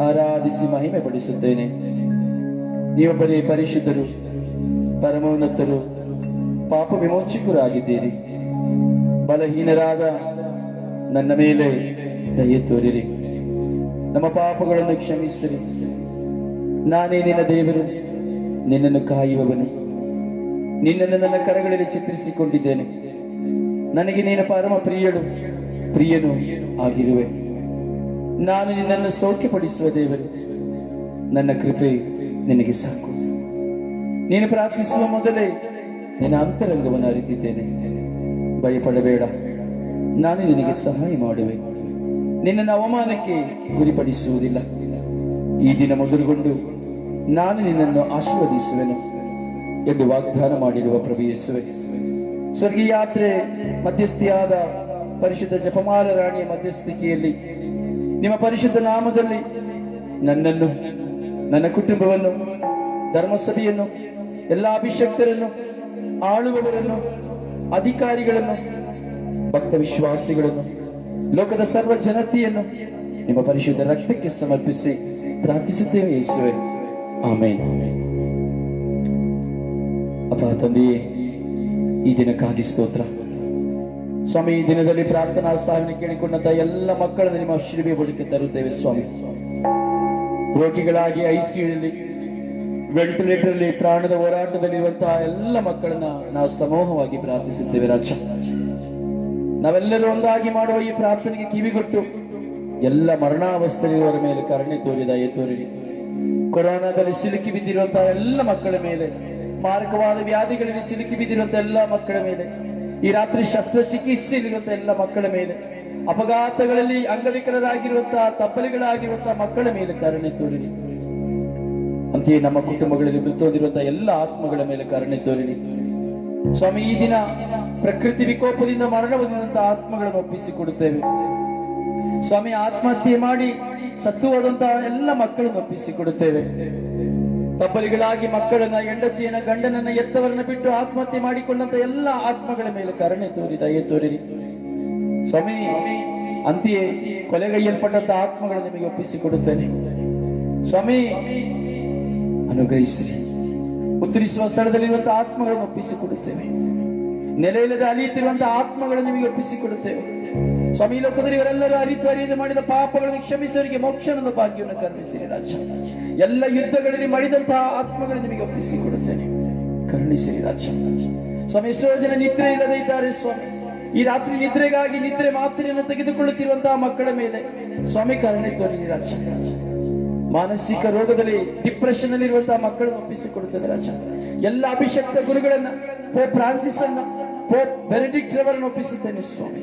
A: ಆರಾಧಿಸಿ ಮಹಿಮೆ ಪಡಿಸುತ್ತೇನೆ. ನೀವೊಬ್ಬರೇ ಪರಿಶುದ್ಧರು, ಪರಮೋನ್ನತರು, ಪಾಪ ವಿಮೋಚಕರಾಗಿದ್ದೀರಿ. ಬಲಹೀನರಾದ ನನ್ನ ಮೇಲೆ ದಯೆ ತೋರಿರಿ, ನಮ್ಮ ಪಾಪಗಳನ್ನು ಕ್ಷಮಿಸಿರಿ. ನಾನೇ ನಿನ್ನ ದೇವರು, ನಿನ್ನನ್ನು ಕಾಯುವವನು. ನಿನ್ನನ್ನು ನನ್ನ ಕರಗಳಲ್ಲಿ ಚಿತ್ರಿಸಿಕೊಂಡಿದ್ದೇನೆ. ನನಗೆ ನೀನು ಪರಮ ಪ್ರಿಯನು ಆಗಿರುವೆ. ನಾನು ನಿನ್ನನ್ನು ಸೌಖ್ಯಪಡಿಸುವ ದೇವರು. ನನ್ನ ಕೃಪೆ ನಿನಗೆ ಸಾಕು. ನೀನು ಪ್ರಾರ್ಥಿಸುವ ಮೊದಲೇ ನಿನ್ನ ಅಂತರಂಗವನ್ನು ಅರಿತಿದ್ದೇನೆ. ಭಯಪಡಬೇಡ, ನಾನು ನಿನಗೆ ಸಹಾಯ ಮಾಡುವೆ. ನಿನ್ನನ್ನು ಅವಮಾನಕ್ಕೆ ಗುರಿಪಡಿಸುವುದಿಲ್ಲ. ಈ ದಿನ ಮೊದಲುಗೊಂಡು ನಾನು ನಿನ್ನನ್ನು ಆಶೀರ್ವದಿಸುವೆನು ಎಂದು ವಾಗ್ದಾನ ಮಾಡಿರುವ ಪ್ರಭು ಯೇಸುವೆ, ಸ್ವರ್ಗೀಯ ಯಾತ್ರೆ ಮಧ್ಯಸ್ಥಿಯಾದ ಪರಿಶುದ್ಧ ಜಪಮಾಲ ರಾಣಿಯ ಮಧ್ಯಸ್ಥಿಕೆಯಲ್ಲಿ ನಿಮ್ಮ ಪರಿಶುದ್ಧ ನಾಮದಲ್ಲಿ ನನ್ನನ್ನು, ನನ್ನ ಕುಟುಂಬವನ್ನು, ಧರ್ಮಸಭೆಯನ್ನು, ಎಲ್ಲ ಅಭಿಷಕ್ತರನ್ನು, ಆಳುವವರನ್ನು, ಅಧಿಕಾರಿಗಳನ್ನು, ಭಕ್ತ ವಿಶ್ವಾಸಿಗಳನ್ನು, ಲೋಕದ ಸರ್ವ ಜನತೆಯನ್ನು ನಿಮ್ಮ ಪರಿಶುದ್ಧ ರಕ್ತಕ್ಕೆ ಸಮರ್ಪಿಸಿ ಪ್ರಾರ್ಥಿಸುತ್ತೇವೆ ಯೇಸುವೆ, ಆಮೇನ್. ಅಪ್ಪ ತಂದೆಯೇ, ಈ ದಿನಕ್ಕಾಗಿ ಸ್ತೋತ್ರ ಸ್ವಾಮಿ. ಈ ದಿನದಲ್ಲಿ ಪ್ರಾರ್ಥನಾ ಸಹಾಯವನ್ನು ಕೇಳಿಕೊಂಡಂತ ಎಲ್ಲ ಮಕ್ಕಳನ್ನು ನಿಮ್ಮ ಶಿಲುಬೆ ಬಳಿಗೆ ತರುತ್ತೇವೆ ಸ್ವಾಮಿ. ರೋಗಿಗಳಾಗಿ ಐಸಿಯುನಲ್ಲಿ, ವೆಂಟಿಲೇಟರ್ ಅಲ್ಲಿ, ಪ್ರಾಣದ ಹೋರಾಟದಲ್ಲಿರುವಂತಹ ಎಲ್ಲ ಮಕ್ಕಳನ್ನ ನಾವು ಸಮೂಹವಾಗಿ ಪ್ರಾರ್ಥಿಸುತ್ತೇವೆ ರಾಜ. ನಾವೆಲ್ಲರೂ ಒಂದಾಗಿ ಮಾಡುವ ಈ ಪ್ರಾರ್ಥನೆಗೆ ಕಿವಿಗೊಟ್ಟು ಎಲ್ಲ ಮರಣಾವಸ್ಥೆಯಲ್ಲಿರುವವರ ಮೇಲೆ ಕರುಣೆ ತೋರಿ ದಯೆ ತೋರಿರಿ. ಕೊರೋನಾದಲ್ಲಿ ಸಿಲುಕಿ ಬಿದ್ದಿರುವಂತಹ ಎಲ್ಲ ಮಕ್ಕಳ ಮೇಲೆ, ಮಾರಕವಾದ ವ್ಯಾಧಿಗಳಲ್ಲಿ ಸಿಲುಕಿ ಬಿದ್ದಿರುವಂತಹ ಎಲ್ಲ ಮಕ್ಕಳ ಮೇಲೆ, ಈ ರಾತ್ರಿ ಶಸ್ತ್ರಚಿಕಿತ್ಸೆಯಲ್ಲಿರುವಂತಹ ಎಲ್ಲ ಮಕ್ಕಳ ಮೇಲೆ, ಅಪಘಾತಗಳಲ್ಲಿ ಅಂಗವಿಕಲರಾಗಿರುವಂತಹ, ತಪ್ಪಲಿಗಳಾಗಿರುವಂತಹ ಮಕ್ಕಳ ಮೇಲೆ ಕರುಣೆ ತೋರಿರಿ. ಅಂತೆಯೇ ನಮ್ಮ ಕುಟುಂಬಗಳಲ್ಲಿ ಮೃತೋದಿರುವಂತಹ ಎಲ್ಲ ಆತ್ಮಗಳ ಮೇಲೆ ಕರುಣೆ ತೋರಿರಿ ಸ್ವಾಮಿ. ಈ ದಿನ ಪ್ರಕೃತಿ ವಿಕೋಪದಿಂದ ಮರಣ ಹೊಂದಿದಂತಹ ಆತ್ಮಗಳನ್ನು ಒಪ್ಪಿಸಿಕೊಡುತ್ತೇವೆ ಸ್ವಾಮಿ. ಆತ್ಮಹತ್ಯೆ ಮಾಡಿ ಸತ್ತು ಹೋದಂತಹ ಎಲ್ಲ ಮಕ್ಕಳನ್ನು ಒಪ್ಪಿಸಿಕೊಡುತ್ತೇವೆ. ತಪ್ಪಲಿಗಳಾಗಿ ಮಕ್ಕಳನ್ನ, ಹೆಂಡತಿಯನ್ನ, ಗಂಡನನ್ನ, ಎತ್ತವರನ್ನ ಬಿಟ್ಟು ಆತ್ಮಹತ್ಯೆ ಮಾಡಿಕೊಂಡಂತ ಎಲ್ಲ ಆತ್ಮಗಳ ಮೇಲೆ ಕರುಣೆ ತೋರಿ ದಯೆ ತೋರಿರಿ ಸ್ವಾಮಿ. ಅಂತೆಯೇ ಕೊಲೆಗೈಯಲ್ಪಟ್ಟಂತ ಆತ್ಮಗಳನ್ನು ನಿಮಗೆ ಒಪ್ಪಿಸಿಕೊಡುತ್ತೇನೆ ಸ್ವಾಮಿ. ಅನುಗ್ರಹಿಸಿರಿ. ಉತ್ತರಿಸುವ ಸ್ಥಳದಲ್ಲಿರುವಂತಹ ಆತ್ಮಗಳನ್ನು ಒಪ್ಪಿಸಿಕೊಡುತ್ತೇವೆ. ನೆಲೆಯಿಲ್ಲದೆ ಅಲಿಯುತ್ತಿರುವಂತಹ ಆತ್ಮಗಳನ್ನು ನಿಮಗೆ ಒಪ್ಪಿಸಿಕೊಡುತ್ತೇವೆ ಸ್ವಾಮಿ. ಲೋಕದಲ್ಲಿ ಇವರೆಲ್ಲರೂ ಅರಿಯದೆ ಮಾಡಿದ ಪಾಪಗಳನ್ನು ಕ್ಷಮಿಸವರಿಗೆ ಮೋಕ್ಷದ ಭಾಗ್ಯವನ್ನು ಕರುಣಿಸಿರಿ ರಾಜ. ಎಲ್ಲ ಯುದ್ಧಗಳಲ್ಲಿ ಮಡಿದಂತಹ ಆತ್ಮಗಳನ್ನು ನಿಮಗೆ ಒಪ್ಪಿಸಿಕೊಡುತ್ತೇನೆ, ಕರುಣಿಸಿರಿ ರಾಜ ಸ್ವಾಮಿ. ಎಷ್ಟೋ ಜನ ನಿದ್ರೆ ಇಲ್ಲದೆ ಇದ್ದಾರೆ ಸ್ವಾಮಿ. ಈ ರಾತ್ರಿ ನಿದ್ರೆಗಾಗಿ ನಿದ್ರೆ ಮಾತ್ರೆಯನ್ನು ತೆಗೆದುಕೊಳ್ಳುತ್ತಿರುವಂತಹ ಮಕ್ಕಳ ಮೇಲೆ ಸ್ವಾಮಿ ಕರುಣೆ ತೋರಿರಿ ರಾಜ. ಮಾನಸಿಕ ರೋಗದಲ್ಲಿ, ಡಿಪ್ರೆಷನ್ ಅಲ್ಲಿ ಇರುವಂತಹ ಮಕ್ಕಳನ್ನು ಒಪ್ಪಿಸಿಕೊಡುತ್ತದೆ ರಾಜ. ಎಲ್ಲ ಅಭಿಷಕ್ತ ಗುರುಗಳನ್ನ, ಪೋಪ್ ಫ್ರಾನ್ಸಿಸ್ ಅನ್ನ, ಪೋಪ್ ಬೆನೆಡಿಕ್ಟ್ ರವರನ್ನು ಒಪ್ಪಿಸುತ್ತೇನೆ ಸ್ವಾಮಿ.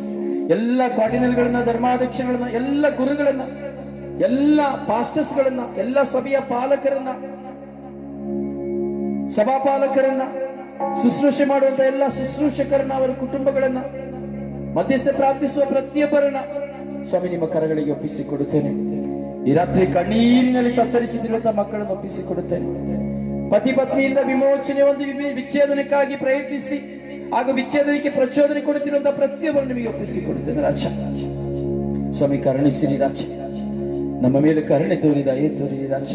A: ಎಲ್ಲ ಕಾರ್ಡಿನಲ್ಗಳನ್ನ, ಧರ್ಮಾಧ್ಯಕ್ಷಗಳನ್ನ, ಎಲ್ಲ ಗುರುಗಳನ್ನ, ಎಲ್ಲ ಪಾಸ್ಟರ್ಸ್ ಗಳನ್ನ, ಎಲ್ಲ ಸಭೆಯ ಪಾಲಕರನ್ನ, ಸಭಾಪಾಲಕರನ್ನ, ಶುಶ್ರೂಷೆ ಮಾಡುವಂತ ಎಲ್ಲ ಶುಶ್ರೂಷಕರನ್ನ, ಅವರ ಕುಟುಂಬಗಳನ್ನ, ಮಧ್ಯಸ್ಥೆ ಪ್ರಾರ್ಥಿಸುವ ಪ್ರತಿಯೊಬ್ಬರನ್ನ ಸ್ವಾಮಿ ನಿಮ್ಮ ಕರಗಳಿಗೆ ಒಪ್ಪಿಸಿಕೊಡುತ್ತೇನೆ. ಈ ರಾತ್ರಿ ಕಣ್ಣೀರಿನಲ್ಲಿ ತತ್ತರಿಸಿದಿರುವಂತಹ ಮಕ್ಕಳನ್ನು ಒಪ್ಪಿಸಿಕೊಡುತ್ತೇನೆ. ಪತಿ ಪತ್ನಿಯಿಂದ ವಿಮೋಚನೆ ಒಂದು ವಿಚ್ಛೇದನಕ್ಕಾಗಿ ಪ್ರಯತ್ನಿಸಿ ಹಾಗೂ ವಿಚ್ಛೇದನಕ್ಕೆ ಪ್ರಚೋದನೆ ಕೊಡುತ್ತಿರುವಂತಹ ಪ್ರತಿಯೊಬ್ಬರು ನಿಮಗೆ ಒಪ್ಪಿಸಿಕೊಡುತ್ತೇನೆ ರಾಜ. ಸ್ವಾಮಿ ಕರುಣಿಸಿರಿ ರಾಜ, ನಮ್ಮ ಮೇಲೆ ಕರುಣೆ ತೋರಿ ದಯೆ ತೋರಿ ರಾಜ.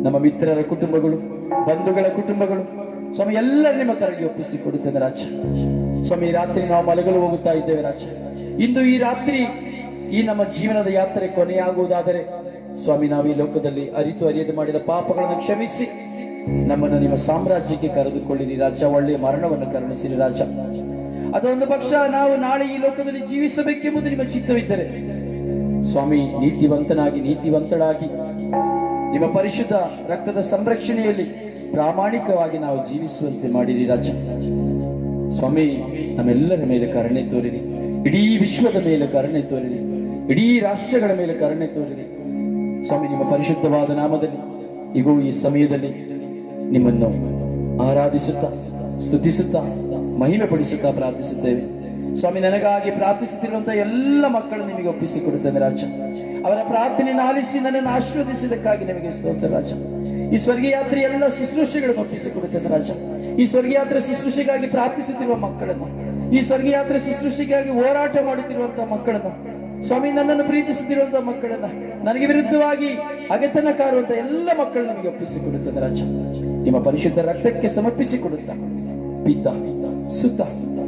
A: ನಮ್ಮ ಮಿತ್ರರ ಕುಟುಂಬಗಳು, ಬಂಧುಗಳ ಕುಟುಂಬಗಳು ಸ್ವಾಮಿ ಎಲ್ಲರೂ ನಿಮ್ಮ ಕರೆಗೆ ಒಪ್ಪಿಸಿಕೊಡುತ್ತೇನೆ ರಾಜ. ಸ್ವಾಮಿ ಈ ರಾತ್ರಿ ನಾವು ಮಲಗಲು ಹೋಗುತ್ತಾ ಇದ್ದೇವೆ ರಾಜ. ಇಂದು ಈ ರಾತ್ರಿ ಈ ನಮ್ಮ ಜೀವನದ ಯಾತ್ರೆ ಕೊನೆಯಾಗುವುದಾದರೆ ಸ್ವಾಮಿ ನಾವು ಈ ಲೋಕದಲ್ಲಿ ಅರಿತು ಅರಿಯದು ಮಾಡಿದ ಪಾಪಗಳನ್ನು ಕ್ಷಮಿಸಿ ನಮ್ಮನ್ನು ನಿಮ್ಮ ಸಾಮ್ರಾಜ್ಯಕ್ಕೆ ಕರೆದುಕೊಳ್ಳಿರಿ ರಾಜ. ಒಳ್ಳೆಯ ಮರಣವನ್ನು ಕರುಣಿಸಿರಿ ರಾಜ. ಅದೊಂದು ಪಕ್ಷ ನಾವು ನಾಳೆ ಈ ಲೋಕದಲ್ಲಿ ಜೀವಿಸಬೇಕೆಂಬುದು ನಿಮ್ಮ ಚಿತ್ತವಿದ್ದರೆ ಸ್ವಾಮಿ ನೀತಿವಂತಳಾಗಿ ನಿಮ್ಮ ಪರಿಶುದ್ಧ ರಕ್ತದ ಸಂರಕ್ಷಣೆಯಲ್ಲಿ ಪ್ರಾಮಾಣಿಕವಾಗಿ ನಾವು ಜೀವಿಸುವಂತೆ ಮಾಡಿರಿ ರಾಜ. ಸ್ವಾಮಿ ನಮ್ಮೆಲ್ಲರ ಮೇಲೆ ಕರುಣೆ ತೋರಿರಿ, ಇಡೀ ವಿಶ್ವದ ಮೇಲೆ ಕರುಣೆ ತೋರಿರಿ, ಇಡೀ ರಾಷ್ಟ್ರಗಳ ಮೇಲೆ ಕರುಣೆ ತೋರಿರಿ ಸ್ವಾಮಿ. ನಿಮ್ಮ ಪರಿಶುದ್ಧವಾದ ನಾಮದಲ್ಲಿ ಈಗೂ ಈ ಸಮಯದಲ್ಲಿ ನಿಮ್ಮನ್ನು ಆರಾಧಿಸುತ್ತಾ ಸ್ತುತಿಸುತ್ತಾ ಮಹಿಮೆ ಪಡಿಸುತ್ತಾ ಪ್ರಾರ್ಥಿಸುತ್ತೇವೆ ಸ್ವಾಮಿ. ನನಗಾಗಿ ಪ್ರಾರ್ಥಿಸುತ್ತಿರುವಂತಹ ಎಲ್ಲ ಮಕ್ಕಳು ನಿಮಗೆ ಒಪ್ಪಿಸಿಕೊಡುತ್ತೇನೆ ರಾಜ. ಅವರ ಪ್ರಾರ್ಥನೆಯನ್ನು ಆಲಿಸಿ ನನ್ನನ್ನು ಆಶೀರ್ವದಿಸಿದ್ದಕ್ಕಾಗಿ ನಿಮಗೆ ಸ್ತೋತ್ರ ರಾಜ. ಈ ಸ್ವರ್ಗೀಯ ಯಾತ್ರೆ ಎಲ್ಲ ಶುಶ್ರೂಷೆಗಳನ್ನು ಒಪ್ಪಿಸಿಕೊಡುತ್ತೇನೆ ರಾಜ. ಈ ಸ್ವರ್ಗೀಯ ಯಾತ್ರೆ ಶುಶ್ರೂಷೆಗಾಗಿ ಪ್ರಾರ್ಥಿಸುತ್ತಿರುವ ಮಕ್ಕಳನ್ನು, ಈ ಸ್ವರ್ಗೀಯ ಯಾತ್ರೆ ಶುಶ್ರೂಷೆಗಾಗಿ ಹೋರಾಟ ಮಾಡುತ್ತಿರುವಂತಹ ಮಕ್ಕಳನ್ನು ಸ್ವಾಮಿ, ನನ್ನನ್ನು ಪ್ರೀತಿಸುತ್ತಿರುವಂತಹ ಮಕ್ಕಳನ್ನ, ನನಗೆ ವಿರುದ್ಧವಾಗಿ ಅಗೆತನ ಕಾರುವಂತಹ ಎಲ್ಲ ಮಕ್ಕಳು ನಮಗೆ ಒಪ್ಪಿಸಿಕೊಡುತ್ತದೆ ರಾಜ. ನಿಮ್ಮ ಪರಿಶುದ್ಧ ರಕ್ತಕ್ಕೆ ಸಮರ್ಪಿಸಿಕೊಡುತ್ತಾ ಪಿತ ಸುತ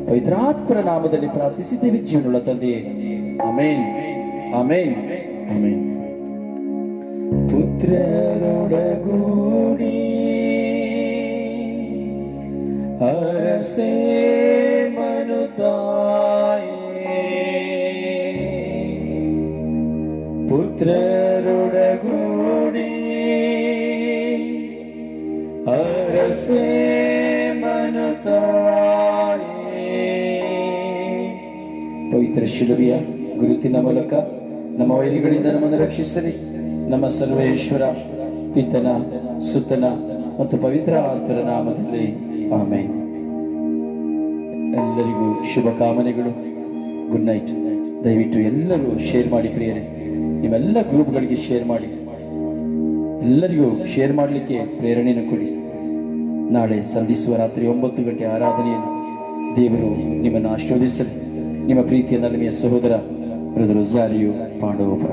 A: ಪವಿತ್ರಾತ್ಮರ ನಾಮದಲ್ಲಿ ಪ್ರಾರ್ಥಿಸಿದ್ದೇವೆ ಜೀವನವುಳ್ಳ ತಂದೆಯೇ, ಆಮೇನ್ ಆಮೇನ್ ಆಮೇನ್. ಪುತ್ರರೊಡಗೂಡಿ ಅರಸೇ ಮನುತಾಯೇ, ಪುತ್ರರೊಡಗೂಡಿ ಅರಸೇ ಮನುತಾಯೇ. ಪವಿತ್ರ ಶಿಲುಬೆಯ ಗುರುತಿನ ಮೂಲಕ ನಮ್ಮ ವೈರಿಗಳಿಂದ ನಮ್ಮನ್ನು ರಕ್ಷಿಸಲಿ. ನಮ್ಮ ಸರ್ವೇಶ್ವರ ಪಿತನ ಸುತನ ಮತ್ತು ಪವಿತ್ರ ಆತ್ಮರ ನಾಮದಲ್ಲಿ ಆಮೇನ್. ಎಲ್ಲರಿಗೂ ಶುಭ ಕಾಮನೆಗಳು. Good night. ದಯವಿಟ್ಟು ಎಲ್ಲರೂ ಶೇರ್ ಮಾಡಿ ಪ್ರಿಯರೇ, ನಿಮ್ಮೆಲ್ಲ ಗ್ರೂಪ್ಗಳಿಗೆ ಶೇರ್ ಮಾಡಿ, ಎಲ್ಲರಿಗೂ ಶೇರ್ ಮಾಡಲಿಕ್ಕೆ ಪ್ರೇರಣೆಯನ್ನು ಕೊಡಿ. ನಾಳೆ ಸಂಧಿಸುವ ರಾತ್ರಿ 9 ಗಂಟೆ ಆರಾಧನೆಯಲ್ಲಿ ದೇವರು ನಿಮ್ಮನ್ನು ಆಶೀರ್ವದಿಸಲಿ. ನಿಮ್ಮ ಪ್ರೀತಿಯ ನಲ್ಮೆಯ ಸಹೋದರ ಬ್ರದರ್ ರೊಜಾರಿಯೋ ಪಾಂಡವಪುರ.